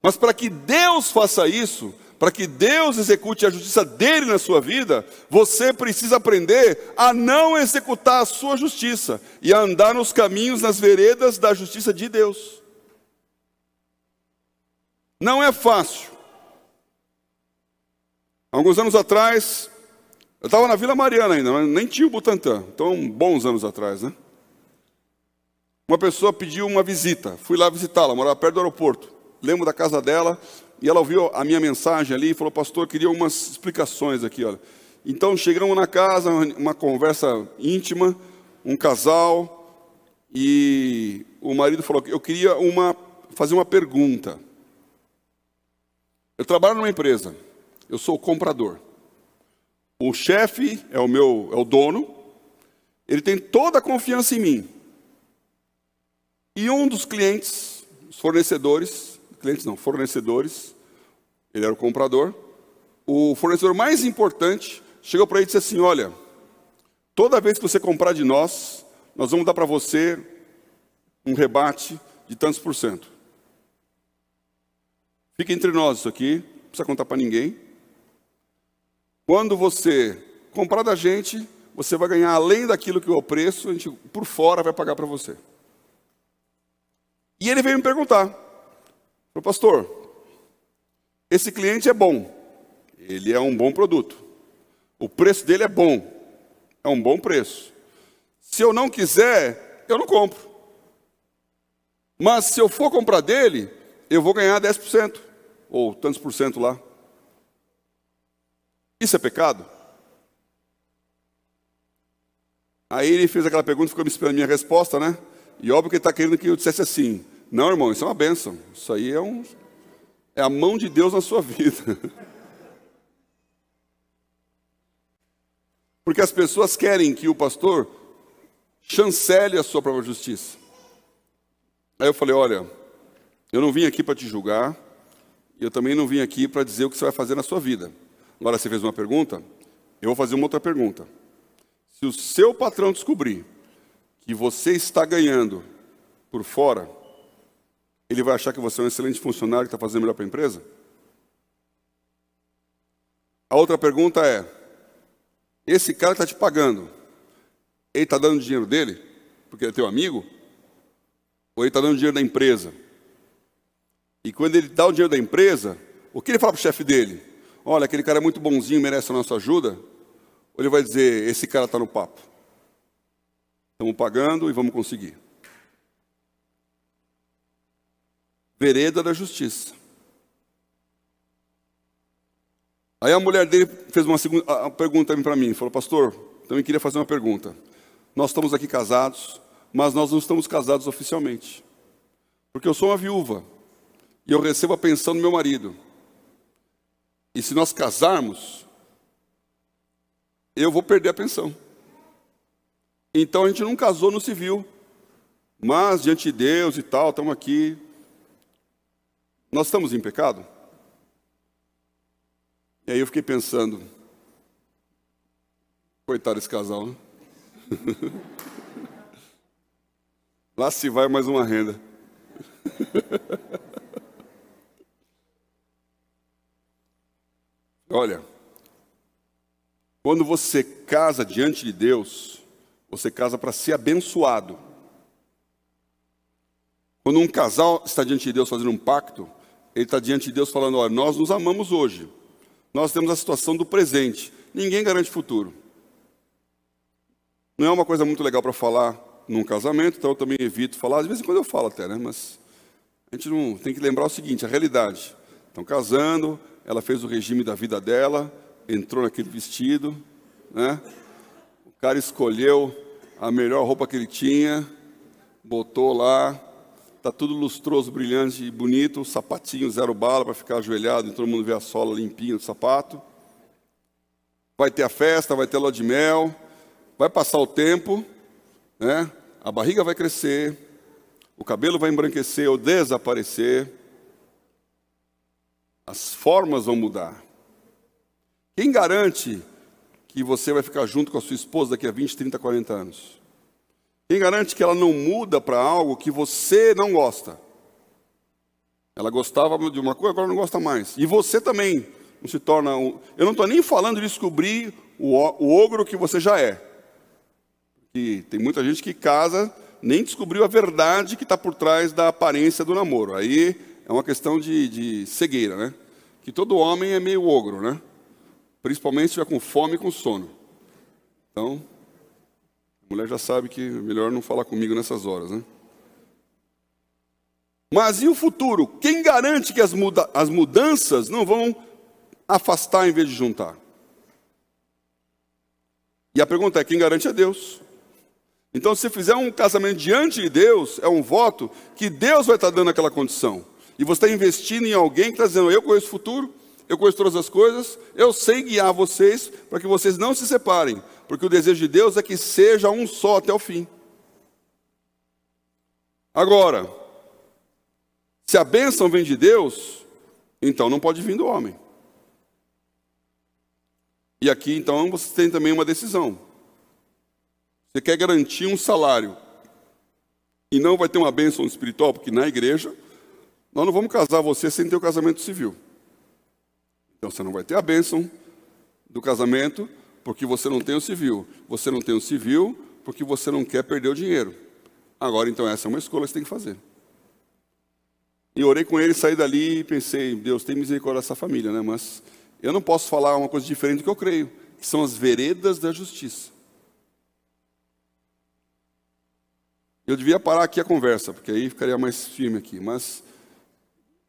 Mas para que Deus faça isso, para que Deus execute a justiça dele na sua vida, você precisa aprender a não executar a sua justiça e a andar nos caminhos, nas veredas da justiça de Deus. Não é fácil. Alguns anos atrás, eu estava na Vila Mariana ainda, mas nem tinha o Butantã, então bons anos atrás, né? Uma pessoa pediu uma visita, fui lá visitá-la, morava perto do aeroporto. Lembro da casa dela, e ela ouviu a minha mensagem ali e falou: pastor, eu queria umas explicações aqui, olha. Então chegamos na casa, uma conversa íntima, um casal, e o marido falou que eu queria fazer uma pergunta. Eu trabalho numa empresa, eu sou o comprador. O chefe é o dono, ele tem toda a confiança em mim. E um dos clientes, os fornecedores, ele era o comprador, o fornecedor mais importante chegou para ele e disse assim: olha, toda vez que você comprar de nós, nós vamos dar para você um rebate de tantos %. Fica entre nós isso aqui, não precisa contar para ninguém. Quando você comprar da gente, você vai ganhar além daquilo que é o preço, a gente por fora vai pagar para você. E ele veio me perguntar, falou: pastor, esse cliente é bom, ele é um bom produto, o preço dele é bom, é um bom preço. Se eu não quiser, eu não compro. Mas se eu for comprar dele, eu vou ganhar 10%, ou tantos por cento lá. Isso é pecado? Aí ele fez aquela pergunta, ficou me esperando a minha resposta, né? E óbvio que ele está querendo que eu dissesse assim: não, irmão, isso é uma bênção. Isso aí é a mão de Deus na sua vida. Porque as pessoas querem que o pastor chancele a sua própria justiça. Aí eu falei: olha, eu não vim aqui para te julgar, e eu também não vim aqui para dizer o que você vai fazer na sua vida. Agora você fez uma pergunta, eu vou fazer uma outra pergunta. Se o seu patrão descobrir que você está ganhando por fora, ele vai achar que você é um excelente funcionário que está fazendo melhor para a empresa? A outra pergunta é: esse cara que está te pagando, ele está dando dinheiro dele, porque ele é teu amigo? Ou ele está dando dinheiro da empresa? E quando ele dá o dinheiro da empresa, o que ele fala para o chefe dele? Olha, aquele cara é muito bonzinho, merece a nossa ajuda? Ou ele vai dizer: esse cara está no papo, estamos pagando e vamos conseguir? Vereda da justiça. Aí a mulher dele fez uma segunda pergunta para mim, falou: pastor, também queria fazer uma pergunta. Nós estamos aqui casados, mas nós não estamos casados oficialmente, porque eu sou uma viúva e eu recebo a pensão do meu marido. E se nós casarmos, eu vou perder a pensão. Então a gente não casou no civil, mas diante de Deus e tal, estamos aqui. Nós estamos em pecado? E aí eu fiquei pensando: coitado desse casal, né? Lá se vai mais uma renda. Olha, quando você casa diante de Deus, você casa para ser abençoado. Quando um casal está diante de Deus fazendo um pacto, ele está diante de Deus falando: olha, nós nos amamos hoje, nós temos a situação do presente, ninguém garante futuro. Não é uma coisa muito legal para falar num casamento, então eu também evito falar, às vezes quando eu falo até, né? Mas a gente não tem que lembrar o seguinte, a realidade. Estão casando, ela fez o regime da vida dela, entrou naquele vestido, né? cara escolheu a melhor roupa que ele tinha, botou lá, está tudo lustroso, brilhante e bonito, sapatinho 0 bala para ficar ajoelhado e todo mundo vê a sola limpinha do sapato. Vai ter a festa, vai ter a lua de mel, vai passar o tempo, né? A barriga vai crescer, o cabelo vai embranquecer ou desaparecer, as formas vão mudar. Quem garante que você vai ficar junto com a sua esposa daqui a 20, 30, 40 anos? Quem garante que ela não muda para algo que você não gosta? Ela gostava de uma coisa, agora não gosta mais. E você também não se torna... Eu não estou nem falando de descobrir o ogro que você já é. E tem muita gente que casa, nem descobriu a verdade que está por trás da aparência do namoro. Aí é uma questão de cegueira, né? Que todo homem é meio ogro, né? Principalmente se estiver com fome e com sono. Então, a mulher já sabe que é melhor não falar comigo nessas horas, né? Mas e o futuro? Quem garante que as mudanças não vão afastar em vez de juntar? E a pergunta é, quem garante é Deus. Então, se fizer um casamento diante de Deus, é um voto que Deus vai estar dando aquela condição. E você está investindo em alguém que está dizendo, eu conheço o futuro, eu conheço todas as coisas, eu sei guiar vocês para que vocês não se separem, porque o desejo de Deus é que seja um só até o fim. Agora, se a bênção vem de Deus, então não pode vir do homem. E aqui, então, você tem também uma decisão. Você quer garantir um salário e não vai ter uma bênção espiritual, porque na igreja, nós não vamos casar você sem ter o casamento civil. Então você não vai ter a bênção do casamento porque você não tem o civil. Você não tem o civil porque você não quer perder o dinheiro. Agora, então, essa é uma escolha que você tem que fazer. E orei com ele, saí dali e pensei, Deus, tem misericórdia dessa família, né? Mas eu não posso falar uma coisa diferente do que eu creio, que são as veredas da justiça. Eu devia parar aqui a conversa, porque aí ficaria mais firme aqui. Mas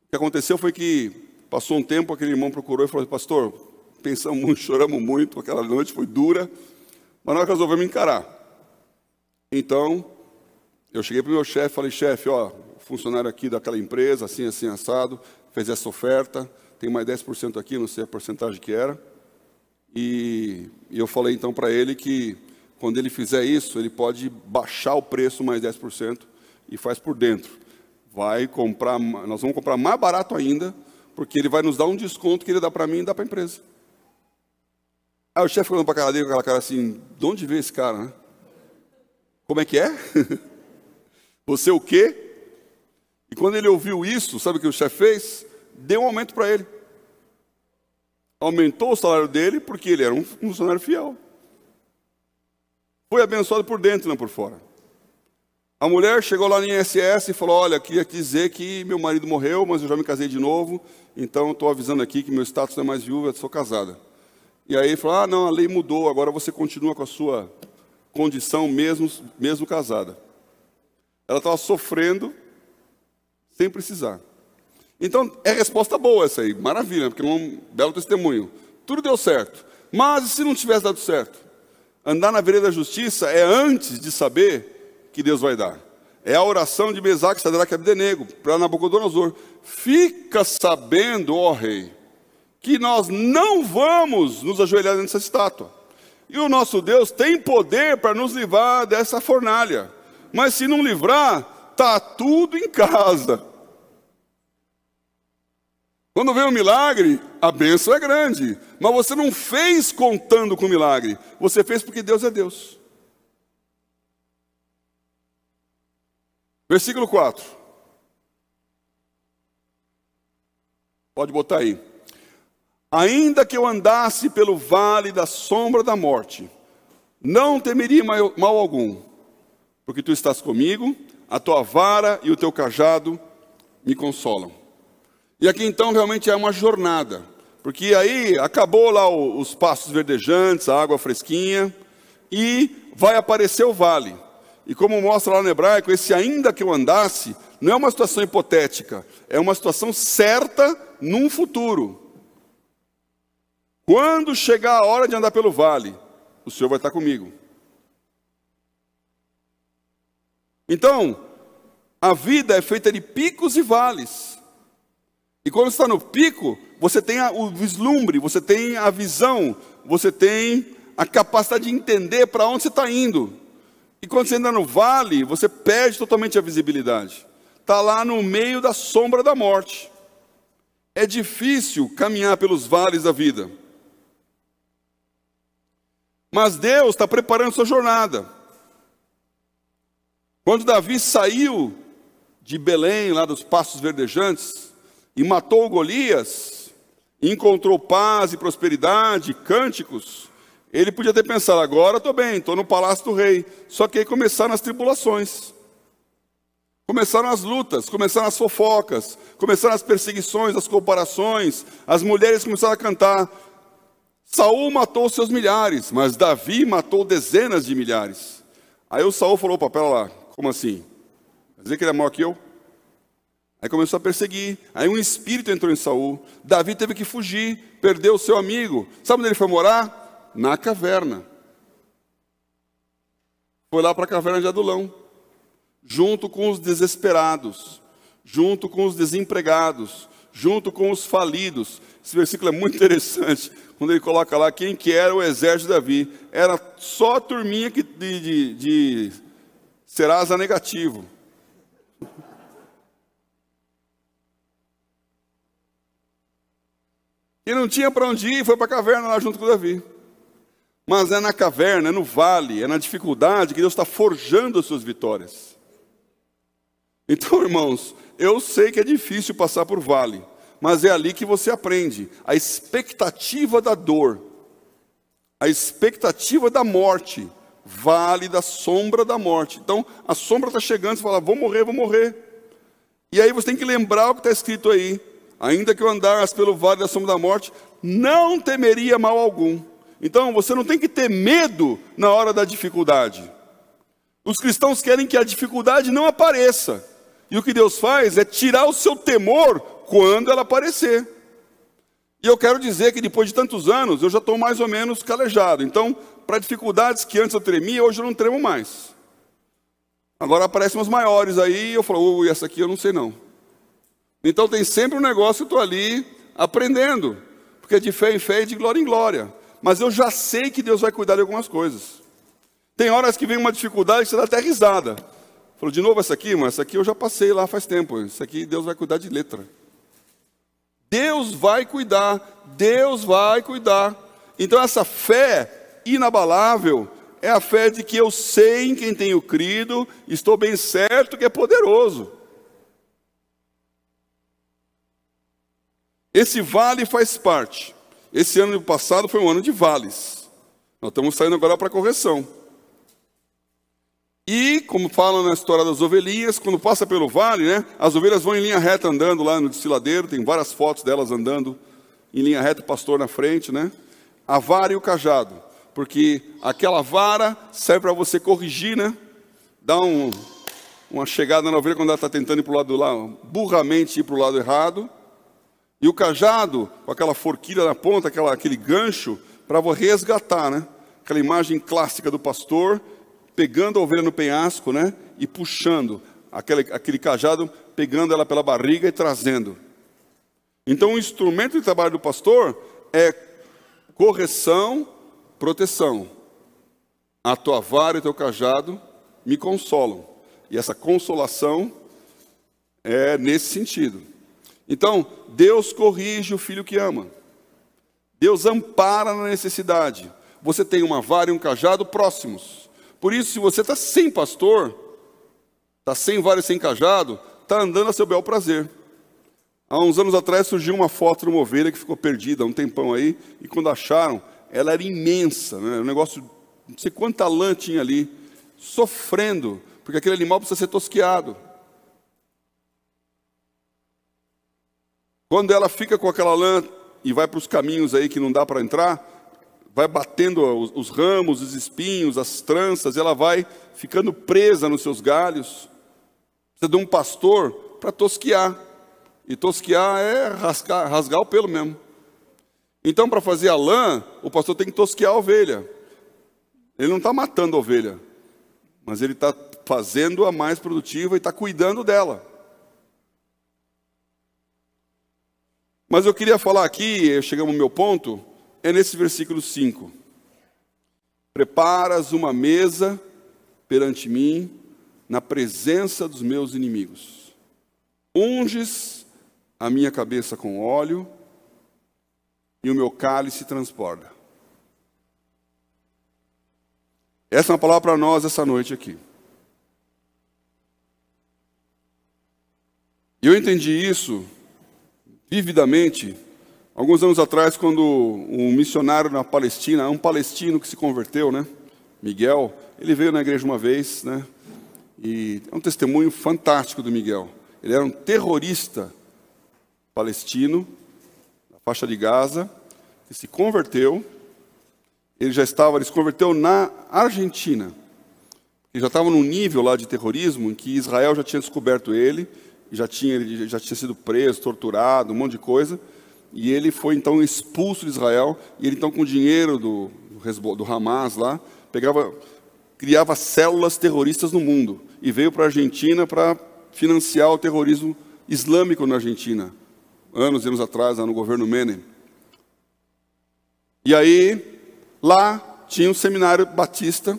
o que aconteceu foi que passou um tempo, aquele irmão procurou e falou, pastor, pensamos muito, choramos muito, aquela noite foi dura, mas nós resolvemos encarar. Então, eu cheguei para o meu chefe e falei, chefe, ó, o funcionário aqui daquela empresa, assim, assim, assado, fez essa oferta, tem mais 10% aqui, não sei a porcentagem que era. E eu falei então para ele que quando ele fizer isso, ele pode baixar o preço mais 10% e faz por dentro. Nós vamos comprar mais barato ainda, porque ele vai nos dar um desconto que ele dá para mim e dá para a empresa. Aí o chefe ficou para a cara dele com aquela cara assim, de onde veio esse cara, né? Como é que é? Você o quê? E quando ele ouviu isso, sabe o que o chefe fez? Deu um aumento para ele. Aumentou o salário dele porque ele era um funcionário fiel. Foi abençoado por dentro e não por fora. A mulher chegou lá no INSS e falou, olha, queria dizer que meu marido morreu, mas eu já me casei de novo, então estou avisando aqui que meu status não é mais viúva, eu sou casada. E aí ele falou, ah, não, a lei mudou, agora você continua com a sua condição mesmo casada. Ela estava sofrendo sem precisar. Então, é resposta boa essa aí, maravilha, porque é um belo testemunho. Tudo deu certo. Mas e se não tivesse dado certo? Andar na vereda da justiça é antes de saber que Deus vai dar. É a oração de Mesaque, Sadraque e Abdenego para Nabucodonosor. Fica sabendo, ó rei, que nós não vamos nos ajoelhar nessa estátua. E o nosso Deus tem poder para nos livrar dessa fornalha. Mas se não livrar, está tudo em casa. Quando vem o milagre, a bênção é grande. Mas você não fez contando com o milagre. Você fez porque Deus é Deus. Versículo 4. Pode botar aí. Ainda que eu andasse pelo vale da sombra da morte, não temeria mal algum, porque tu estás comigo, a tua vara e o teu cajado me consolam. E aqui então realmente é uma jornada, porque aí acabou lá os pastos verdejantes, a água fresquinha, e vai aparecer o vale. E como mostra lá no hebraico, esse ainda que eu andasse, não é uma situação hipotética, é uma situação certa num futuro. Quando chegar a hora de andar pelo vale, o Senhor vai estar comigo. Então, a vida é feita de picos e vales. E quando você está no pico, você tem o vislumbre, você tem a visão, você tem a capacidade de entender para onde você está indo. E quando você anda no vale, você perde totalmente a visibilidade. Está lá no meio da sombra da morte. É difícil caminhar pelos vales da vida. Mas Deus está preparando sua jornada. Quando Davi saiu de Belém, lá dos pastos verdejantes, e matou Golias, e encontrou paz e prosperidade, cânticos, ele podia ter pensado, agora estou bem, estou no palácio do rei. Só que aí começaram as tribulações. Começaram as lutas, começaram as fofocas, começaram as perseguições, as comparações, as mulheres começaram a cantar. Saul matou seus milhares, mas Davi matou dezenas de milhares. Aí o Saul falou, opa, pera lá, como assim? Quer dizer que ele é maior que eu? Aí começou a perseguir, aí um espírito entrou em Saul, Davi teve que fugir, perdeu o seu amigo. Sabe onde ele foi morar? Na caverna. Foi lá para a caverna de Adulão, junto com os desesperados, junto com os desempregados, junto com os falidos. Esse versículo é muito interessante, quando ele coloca lá quem que era o exército de Davi. Era só a turminha de Serasa negativo. E não tinha para onde ir, foi para a caverna lá junto com Davi. Mas é na caverna, é no vale, é na dificuldade que Deus está forjando as suas vitórias. Então, irmãos, eu sei que é difícil passar por vale, mas é ali que você aprende a expectativa da dor, a expectativa da morte, vale da sombra da morte. Então, a sombra está chegando, você fala, vou morrer, vou morrer. E aí você tem que lembrar o que está escrito aí. Ainda que eu andasse pelo vale da sombra da morte, não temeria mal algum. Então, você não tem que ter medo na hora da dificuldade. Os cristãos querem que a dificuldade não apareça. E o que Deus faz é tirar o seu temor quando ela aparecer. E eu quero dizer que depois de tantos anos, eu já estou mais ou menos calejado. Então, para dificuldades que antes eu tremia, hoje eu não tremo mais. Agora aparecem umas maiores aí, e eu falo, essa aqui eu não sei não. Então tem sempre um negócio que eu estou ali aprendendo. Porque de fé em fé e de glória em glória. Mas eu já sei que Deus vai cuidar de algumas coisas. Tem horas que vem uma dificuldade que você dá até risada. Falou, de novo essa aqui? Mas essa aqui eu já passei lá faz tempo. Isso aqui Deus vai cuidar de letra. Deus vai cuidar. Deus vai cuidar. Então essa fé inabalável é a fé de que eu sei em quem tenho crido, estou bem certo que é poderoso. Esse vale faz parte. Esse ano passado foi um ano de vales. Nós estamos saindo agora para a correção. E, como falam na história das ovelhinhas, quando passa pelo vale, né, as ovelhas vão em linha reta andando lá no desfiladeiro, tem várias fotos delas andando em linha reta, o pastor na frente, né? A vara e o cajado. Porque aquela vara serve para você corrigir, né? Dar uma chegada na ovelha quando ela está tentando ir para o lado lá, burramente ir para o lado errado. E o cajado, com aquela forquilha na ponta, aquele gancho, para resgatar, né? Aquela imagem clássica do pastor, pegando a ovelha no penhasco, né? E puxando, aquele cajado, pegando ela pela barriga e trazendo. Então o instrumento de trabalho do pastor é correção, proteção. A tua vara e o teu cajado me consolam. E essa consolação é nesse sentido. Então, Deus corrige o filho que ama. Deus ampara na necessidade. Você tem uma vara e um cajado próximos. Por isso, se você está sem pastor, está sem vara e sem cajado, está andando a seu bel prazer. Há uns anos atrás surgiu uma foto de uma ovelha que ficou perdida há um tempão aí, e quando acharam, ela era imensa, né? Um negócio, não sei quanta lã tinha ali, sofrendo, porque aquele animal precisa ser tosqueado. Quando ela fica com aquela lã e vai para os caminhos aí que não dá para entrar, vai batendo os ramos, os espinhos, as tranças, ela vai ficando presa nos seus galhos. Precisa de um pastor para tosquear. E tosquear é rasgar o pelo mesmo. Então, para fazer a lã, o pastor tem que tosquear a ovelha. Ele não está matando a ovelha, mas ele está fazendo-a mais produtiva e está cuidando dela. Mas eu queria falar aqui, chegamos ao meu ponto, é nesse versículo 5. Preparas uma mesa perante mim, na presença dos meus inimigos. Unges a minha cabeça com óleo, e o meu cálice transborda. Essa é uma palavra para nós essa noite aqui. E eu entendi isso vividamente alguns anos atrás, quando um missionário na Palestina, um palestino que se converteu, né, Miguel, ele veio na igreja uma vez, né, e é um testemunho fantástico do Miguel. Ele era um terrorista palestino, na faixa de Gaza, que se converteu. Ele se converteu na Argentina. Ele já estava num nível lá de terrorismo em que Israel já tinha descoberto ele já tinha sido preso, torturado, um monte de coisa. E ele foi então expulso de Israel. E ele então, com o dinheiro do Hamas lá, criava células terroristas no mundo. E veio para a Argentina para financiar o terrorismo islâmico na Argentina. Anos e anos atrás, lá no governo Menem. E aí, lá tinha um seminário batista,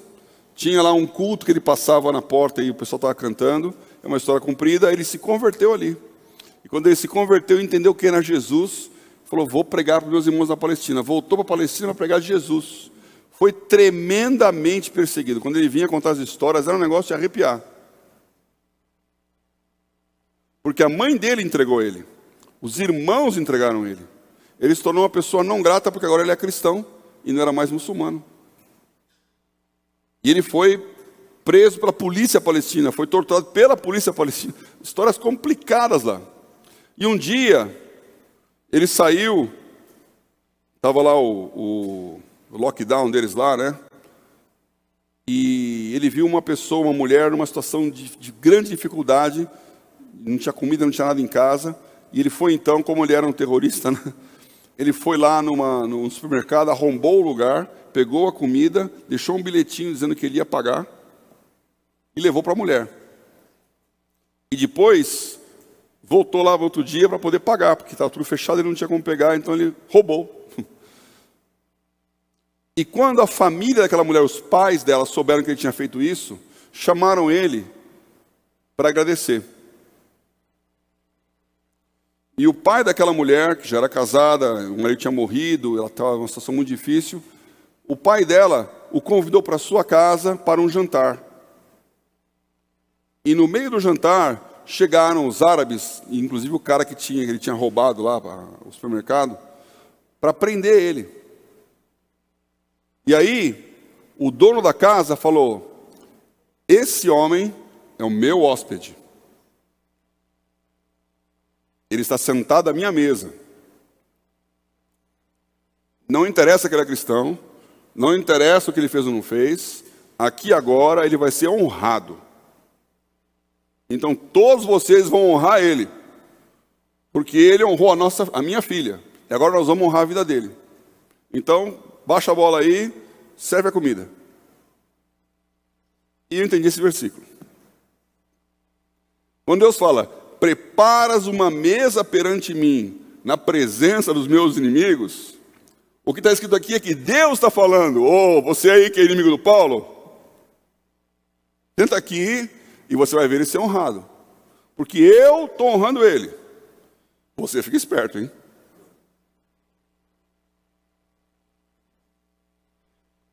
tinha lá um culto que ele passava na porta e o pessoal estava cantando, é uma história comprida, ele se converteu ali. E quando ele se converteu, entendeu quem era Jesus, falou, vou pregar para os meus irmãos na Palestina. Voltou para a Palestina para pregar de Jesus. Foi tremendamente perseguido. Quando ele vinha contar as histórias, era um negócio de arrepiar. Porque a mãe dele entregou ele. Os irmãos entregaram ele. Ele se tornou uma pessoa não grata, porque agora ele é cristão e não era mais muçulmano. E ele foi preso pela polícia palestina, foi torturado pela polícia palestina. Histórias complicadas lá. E um dia, ele saiu, estava lá o lockdown deles lá, né? E ele viu uma pessoa, uma mulher, numa situação de grande dificuldade, não tinha comida, não tinha nada em casa. E ele foi então, como ele era um terrorista, né? Ele foi lá num supermercado, arrombou o lugar, pegou a comida, deixou um bilhetinho dizendo que ele ia pagar e levou para a mulher. E depois voltou lá no outro dia para poder pagar, porque estava tudo fechado, ele não tinha como pegar, então ele roubou. E quando a família daquela mulher, os pais dela, souberam que ele tinha feito isso, chamaram ele para agradecer. E o pai daquela mulher, que já era casada, o marido tinha morrido, ela estava numa situação muito difícil, o pai dela o convidou para sua casa para um jantar. E no meio do jantar, chegaram os árabes, inclusive o cara que ele tinha roubado lá o supermercado, para prender ele. E aí, o dono da casa falou, esse homem é o meu hóspede. Ele está sentado à minha mesa. Não interessa que ele é cristão, não interessa o que ele fez ou não fez, aqui agora ele vai ser honrado. Então todos vocês vão honrar ele, porque ele honrou a minha filha, e agora nós vamos honrar a vida dele. Então, baixa a bola aí, serve a comida. E eu entendi esse versículo. Quando Deus fala, preparas uma mesa perante mim, na presença dos meus inimigos, o que está escrito aqui é que Deus está falando, você aí que é inimigo do Paulo, senta aqui e você vai ver ele ser honrado, porque eu estou honrando ele. Você fica esperto, hein?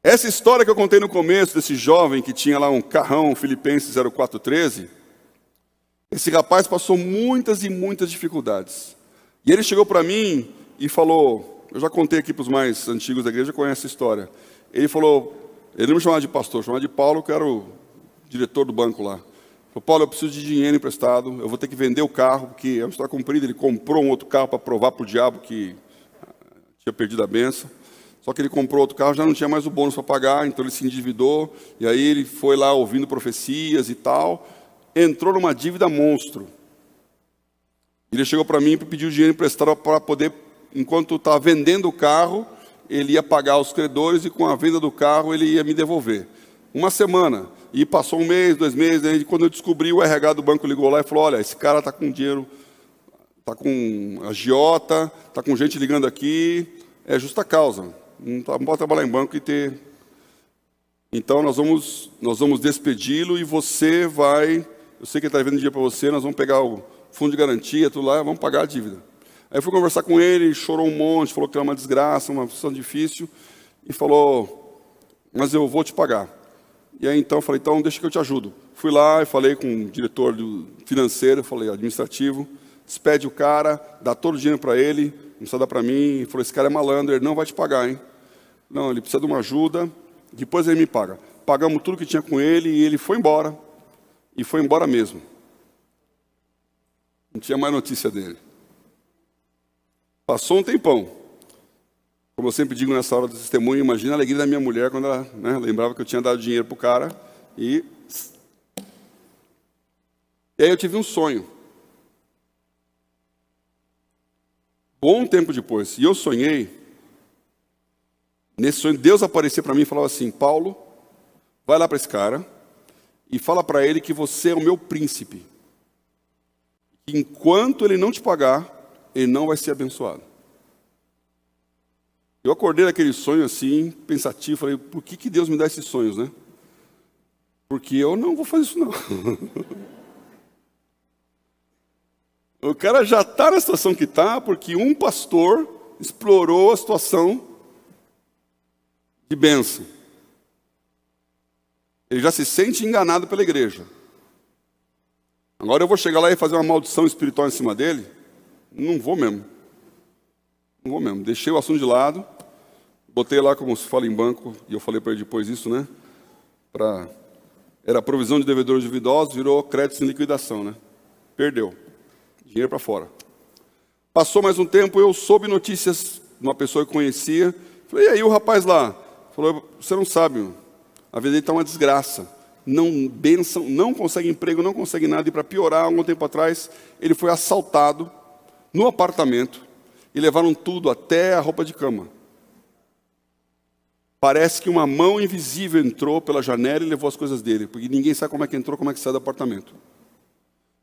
Essa história que eu contei no começo, desse jovem que tinha lá um carrão Filipenses 0413, esse rapaz passou muitas e muitas dificuldades. E ele chegou para mim e falou, eu já contei aqui para os mais antigos da igreja, conhecem essa história. Ele falou, ele não me chamava de pastor, chamava de Paulo, que era o diretor do banco lá. Ele falou, Paulo, eu preciso de dinheiro emprestado, eu vou ter que vender o carro, porque é uma história comprida, ele comprou um outro carro para provar para o diabo que tinha perdido a benção. Só que ele comprou outro carro, já não tinha mais o bônus para pagar, então ele se endividou, e aí ele foi lá ouvindo profecias e tal, entrou numa dívida monstro. Ele chegou para mim e pediu dinheiro emprestado para poder, enquanto estava vendendo o carro, ele ia pagar os credores e com a venda do carro ele ia me devolver. Uma semana, E passou 1 mês, 2 meses, aí quando eu descobri, o RH do banco ligou lá e falou, olha, esse cara está com dinheiro, está com agiota, está com gente ligando aqui, é justa causa. Não pode trabalhar em banco e ter... Então nós vamos despedi-lo e você vai... Eu sei que ele está devendo dinheiro para você, nós vamos pegar o fundo de garantia, tudo lá, vamos pagar a dívida. Aí eu fui conversar com ele, chorou um monte, falou que era uma desgraça, uma situação difícil, e falou, mas eu vou te pagar. E aí então eu falei, então deixa que eu te ajudo. Fui lá e falei com o diretor financeiro, falei, administrativo, despede o cara, dá todo o dinheiro para ele, não precisa dar para mim. Ele falou, esse cara é malandro, ele não vai te pagar, hein? Não, ele precisa de uma ajuda, depois ele me paga. Pagamos tudo que tinha com ele e ele foi embora. E foi embora mesmo. Não tinha mais notícia dele. Passou um tempão. Como eu sempre digo nessa hora do testemunho, imagina a alegria da minha mulher quando ela lembrava que eu tinha dado dinheiro para o cara. E aí eu tive um sonho. Bom tempo depois. E eu sonhei. Nesse sonho, Deus aparecia para mim e falava assim, Paulo, vai lá para esse cara e fala para ele que você é o meu príncipe. Enquanto ele não te pagar, ele não vai ser abençoado. Eu acordei daquele sonho assim, pensativo, falei, por que Deus me dá esses sonhos, né? Porque eu não vou fazer isso não. O cara já está na situação que está, porque um pastor explorou a situação de bênção. Ele já se sente enganado pela igreja. Agora eu vou chegar lá e fazer uma maldição espiritual em cima dele? Não vou mesmo. Não vou mesmo. Deixei o assunto de lado, botei lá como se fala em banco, e eu falei para ele depois isso, né? Era provisão de devedores duvidosos, virou crédito em liquidação, né? Perdeu. Dinheiro para fora. Passou mais um tempo, eu soube notícias de uma pessoa que conhecia. Falei, e aí o rapaz lá? Falou, você não sabe, a vida dele está uma desgraça. Não consegue emprego, não consegue nada. E para piorar, algum tempo atrás, ele foi assaltado no apartamento e levaram tudo, até a roupa de cama. Parece que uma mão invisível entrou pela janela e levou as coisas dele, porque ninguém sabe como é que entrou, como é que sai do apartamento.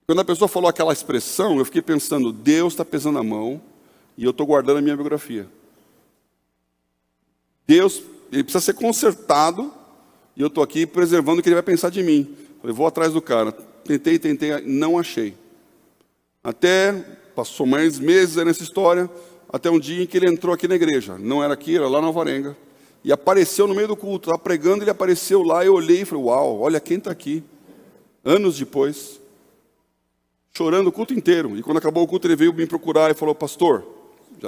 Quando a pessoa falou aquela expressão, eu fiquei pensando, Deus está pesando a mão e eu estou guardando a minha biografia. Deus, ele precisa ser consertado e eu estou aqui preservando o que ele vai pensar de mim. Falei, vou atrás do cara. Tentei, não achei. Até, passou mais meses nessa história, até um dia em que ele entrou aqui na igreja. Não era aqui, era lá na Alvarenga. E apareceu no meio do culto, estava pregando, ele apareceu lá, eu olhei e falei, uau, olha quem está aqui. Anos depois, chorando o culto inteiro. E quando acabou o culto, ele veio me procurar e falou, pastor,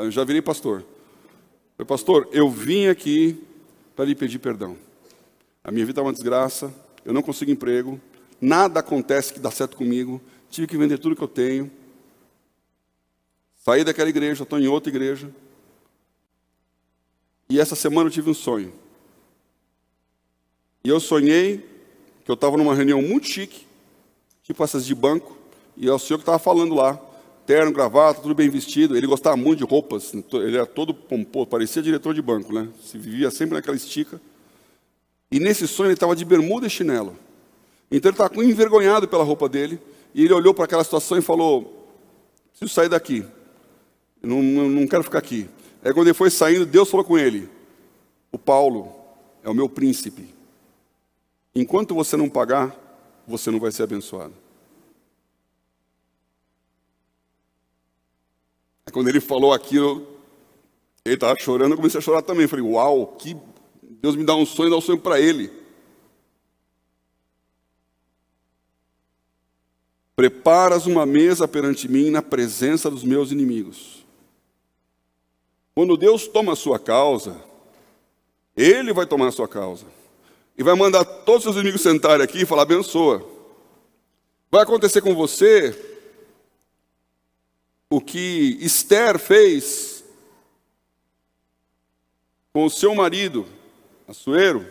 já virei pastor. Eu falei, pastor, eu vim aqui para lhe pedir perdão. A minha vida é uma desgraça, eu não consigo emprego, nada acontece que dá certo comigo, tive que vender tudo que eu tenho. Saí daquela igreja, estou em outra igreja. E essa semana eu tive um sonho. E eu sonhei que eu estava numa reunião muito chique, tipo essas de banco, e é o senhor que estava falando lá, terno, gravata, tudo bem vestido. Ele gostava muito de roupas, ele era todo pomposo, parecia diretor de banco, né? Se vivia sempre naquela estica. E nesse sonho ele estava de bermuda e chinelo. Então ele estava envergonhado pela roupa dele, e ele olhou para aquela situação e falou, preciso sair daqui, eu não quero ficar aqui. Aí quando ele foi saindo, Deus falou com ele, o Paulo é o meu príncipe. Enquanto você não pagar, você não vai ser abençoado. Aí quando ele falou aquilo, ele estava chorando, eu comecei a chorar também. Eu falei, uau, que Deus me dá um sonho para ele. Preparas uma mesa perante mim na presença dos meus inimigos. Quando Deus toma a sua causa, Ele vai tomar a sua causa. E vai mandar todos os seus inimigos sentarem aqui e falar, abençoa. Vai acontecer com você o que Esther fez com o seu marido, Assuero,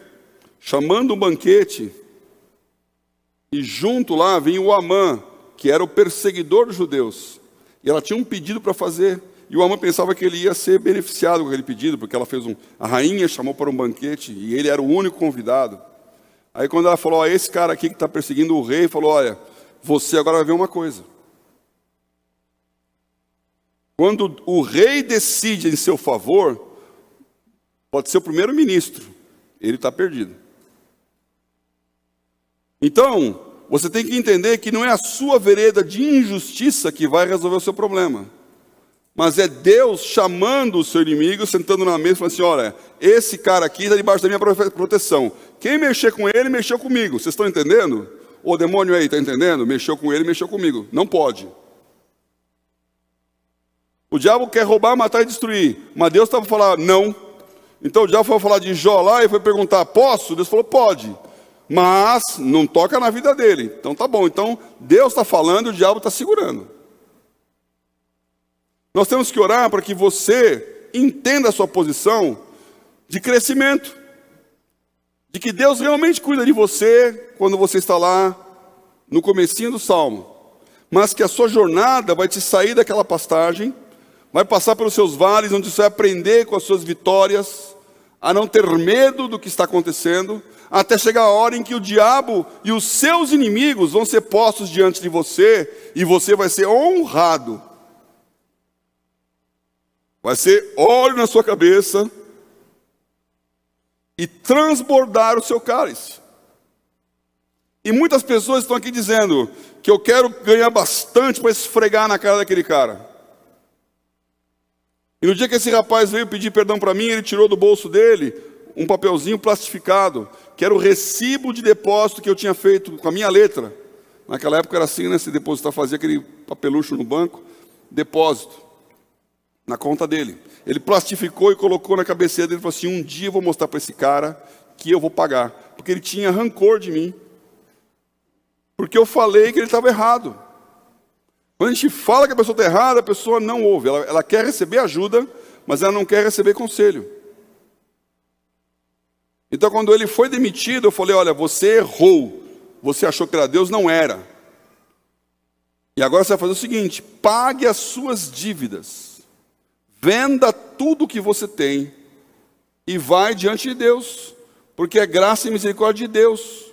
chamando um banquete. E junto lá vinha o Amã, que era o perseguidor dos judeus. E ela tinha um pedido para fazer. E o Amã pensava que ele ia ser beneficiado com aquele pedido, porque ela fez a rainha chamou para um banquete, e ele era o único convidado. Aí quando ela falou, ó, esse cara aqui que está perseguindo o rei, falou, olha, você agora vai ver uma coisa. Quando o rei decide em seu favor, pode ser o primeiro-ministro, ele está perdido. Então, você tem que entender que não é a sua vereda de injustiça que vai resolver o seu problema. Mas é Deus chamando o seu inimigo, sentando na mesa e falando assim, olha, esse cara aqui está debaixo da minha proteção. Quem mexer com ele, mexeu comigo. Vocês estão entendendo? O demônio aí, está entendendo? Mexeu com ele, mexeu comigo. Não pode. O diabo quer roubar, matar e destruir. Mas Deus estava falando, não. Então o diabo foi falar de Jó lá e foi perguntar, posso? Deus falou, pode. Mas não toca na vida dele. Então tá bom. Então Deus está falando e o diabo está segurando. Nós temos que orar para que você entenda a sua posição de crescimento. De que Deus realmente cuida de você quando você está lá no comecinho do Salmo. Mas que a sua jornada vai te sair daquela pastagem, vai passar pelos seus vales, onde você vai aprender com as suas vitórias, a não ter medo do que está acontecendo, até chegar a hora em que o diabo e os seus inimigos vão ser postos diante de você, e você vai ser honrado. Vai ser óleo na sua cabeça e transbordar o seu cálice. E muitas pessoas estão aqui dizendo que eu quero ganhar bastante para esfregar na cara daquele cara. E no dia que esse rapaz veio pedir perdão para mim, ele tirou do bolso dele um papelzinho plastificado, que era o recibo de depósito que eu tinha feito com a minha letra. Naquela época era assim, né? Se depositar, fazia aquele papelucho no banco, depósito na conta dele. Ele plastificou e colocou na cabeceira dele e falou assim, um dia eu vou mostrar para esse cara que eu vou pagar. Porque ele tinha rancor de mim. Porque eu falei que ele estava errado. Quando a gente fala que a pessoa está errada, a pessoa não ouve. Ela quer receber ajuda, mas ela não quer receber conselho. Então quando ele foi demitido, eu falei, olha, você errou. Você achou que era Deus, não era. E agora você vai fazer o seguinte, pague as suas dívidas. Venda tudo o que você tem e vai diante de Deus, porque é graça e misericórdia de Deus.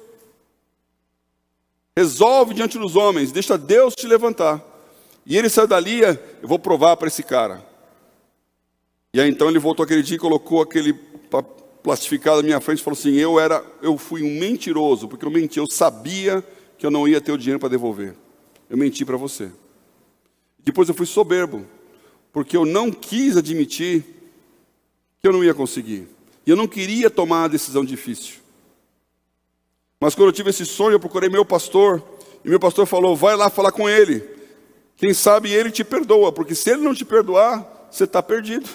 Resolve diante dos homens, deixa Deus te levantar. E ele saiu dali, eu vou provar para esse cara. E aí então ele voltou aquele dia e colocou aquele plastificado na minha frente e falou assim, eu fui um mentiroso, porque eu menti, eu sabia que eu não ia ter o dinheiro para devolver. Eu menti para você. Depois eu fui soberbo, porque eu não quis admitir que eu não ia conseguir. E eu não queria tomar uma decisão difícil. Mas quando eu tive esse sonho, eu procurei meu pastor, e meu pastor falou, vai lá falar com ele. Quem sabe ele te perdoa, porque se ele não te perdoar, você está perdido.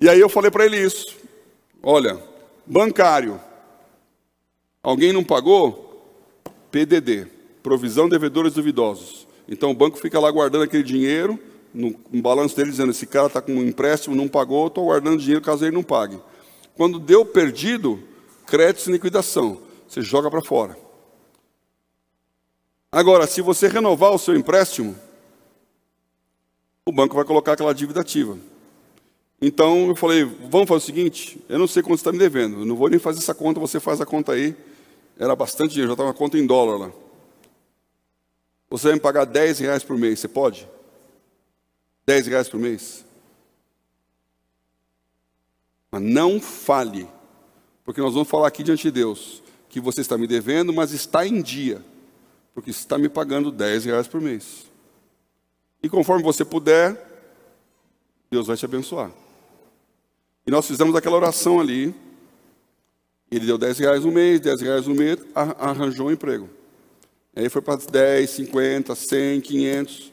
E aí eu falei para ele isso. Olha, bancário, alguém não pagou? PDD, provisão de devedores duvidosos. Então o banco fica lá guardando aquele dinheiro, no balanço dele dizendo, esse cara está com um empréstimo, não pagou, estou guardando dinheiro caso ele não pague. Quando deu perdido, crédito sem liquidação, você joga para fora. Agora, se você renovar o seu empréstimo, o banco vai colocar aquela dívida ativa. Então eu falei, vamos fazer o seguinte, eu não sei quanto você está me devendo, eu não vou nem fazer essa conta, você faz a conta aí. Era bastante dinheiro, já estava uma conta em dólar lá. Você vai me pagar R$10 por mês, você pode? R$10 por mês? Mas não fale, porque nós vamos falar aqui diante de Deus, que você está me devendo, mas está em dia, porque está me pagando R$10 por mês. E conforme você puder, Deus vai te abençoar. E nós fizemos aquela oração ali, ele deu R$10 no mês, R$10 no mês, arranjou um emprego. Aí foi para 10, 50, 100, 500,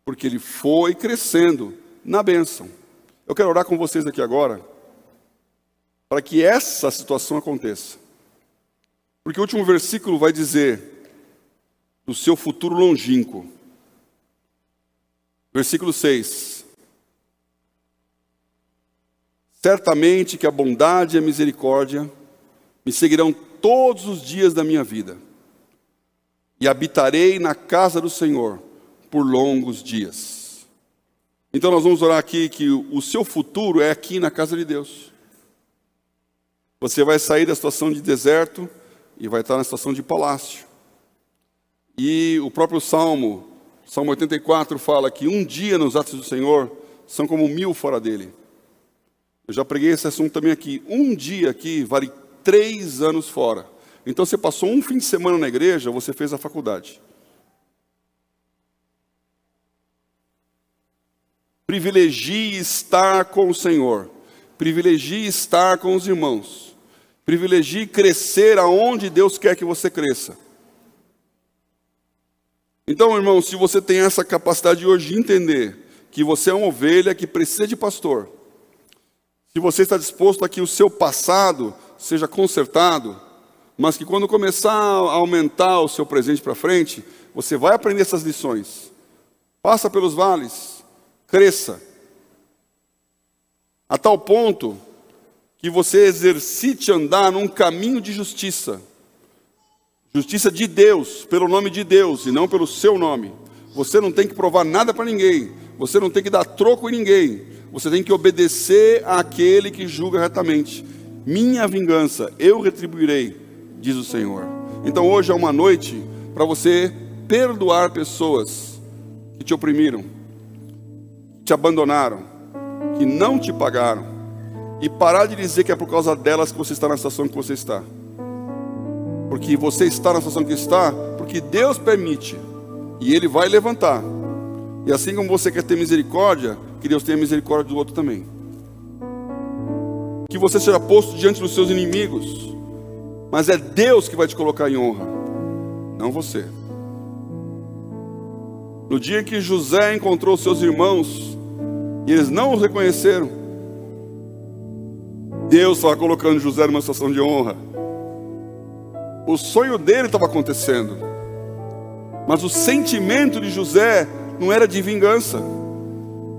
porque ele foi crescendo na bênção. Eu quero orar com vocês aqui agora, para que essa situação aconteça. Porque o último versículo vai dizer, do seu futuro longínquo. Versículo 6. Certamente que a bondade e a misericórdia me seguirão todos os dias da minha vida. E habitarei na casa do Senhor por longos dias. Então nós vamos orar aqui que o seu futuro é aqui na casa de Deus. Você vai sair da situação de deserto e vai estar na situação de palácio. E o próprio Salmo 84 fala que um dia nos atos do Senhor são como 1000 fora dele. Eu já preguei esse assunto também aqui. Um dia aqui vale 3 anos fora. Então você passou um fim de semana na igreja, você fez a faculdade. Privilegie estar com o Senhor. Privilegie estar com os irmãos. Privilegie crescer aonde Deus quer que você cresça. Então, irmão, se você tem essa capacidade hoje de entender que você é uma ovelha que precisa de pastor, se você está disposto a que o seu passado seja consertado, mas que quando começar a aumentar o seu presente para frente, você vai aprender essas lições. Passa pelos vales, cresça, a tal ponto que você exercite andar num caminho de justiça. Justiça de Deus, pelo nome de Deus e não pelo seu nome. Você não tem que provar nada para ninguém. Você não tem que dar troco em ninguém. Você tem que obedecer àquele que julga retamente. Minha vingança, eu retribuirei, diz o Senhor. Então hoje é uma noite para você perdoar pessoas que te oprimiram, que te abandonaram, que não te pagaram. E parar de dizer que é por causa delas que você está na situação que você está. Porque você está na situação que está, porque Deus permite. E Ele vai levantar. E assim como você quer ter misericórdia, que Deus tenha misericórdia do outro também. Que você seja posto diante dos seus inimigos. Mas é Deus que vai te colocar em honra, não você. No dia em que José encontrou seus irmãos, e eles não o reconheceram, Deus estava colocando José numa situação de honra. O sonho dele estava acontecendo, mas o sentimento de José não era de vingança,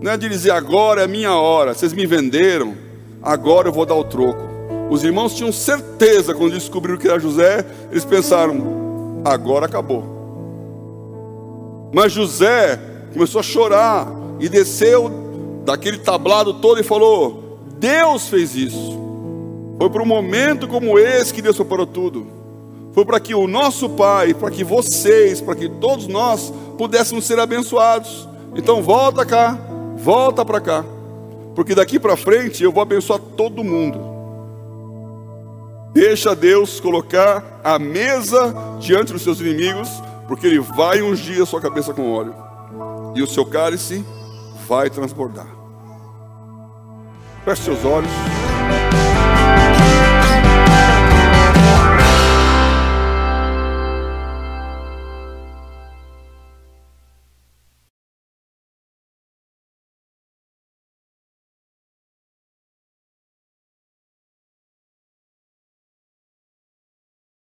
não é de dizer agora é a minha hora, vocês me venderam, agora eu vou dar o troco. Os irmãos tinham certeza, quando descobriram que era José, eles pensaram, agora acabou. Mas José começou a chorar e desceu daquele tablado todo e falou, Deus fez isso. Foi para um momento como esse que Deus preparou tudo. Foi para que o nosso Pai, para que vocês, para que todos nós pudéssemos ser abençoados. Então volta cá, volta para cá, porque daqui para frente eu vou abençoar todo mundo. Deixa Deus colocar a mesa diante dos seus inimigos, porque Ele vai ungir a sua cabeça com óleo, e o seu cálice vai transbordar. Feche seus olhos.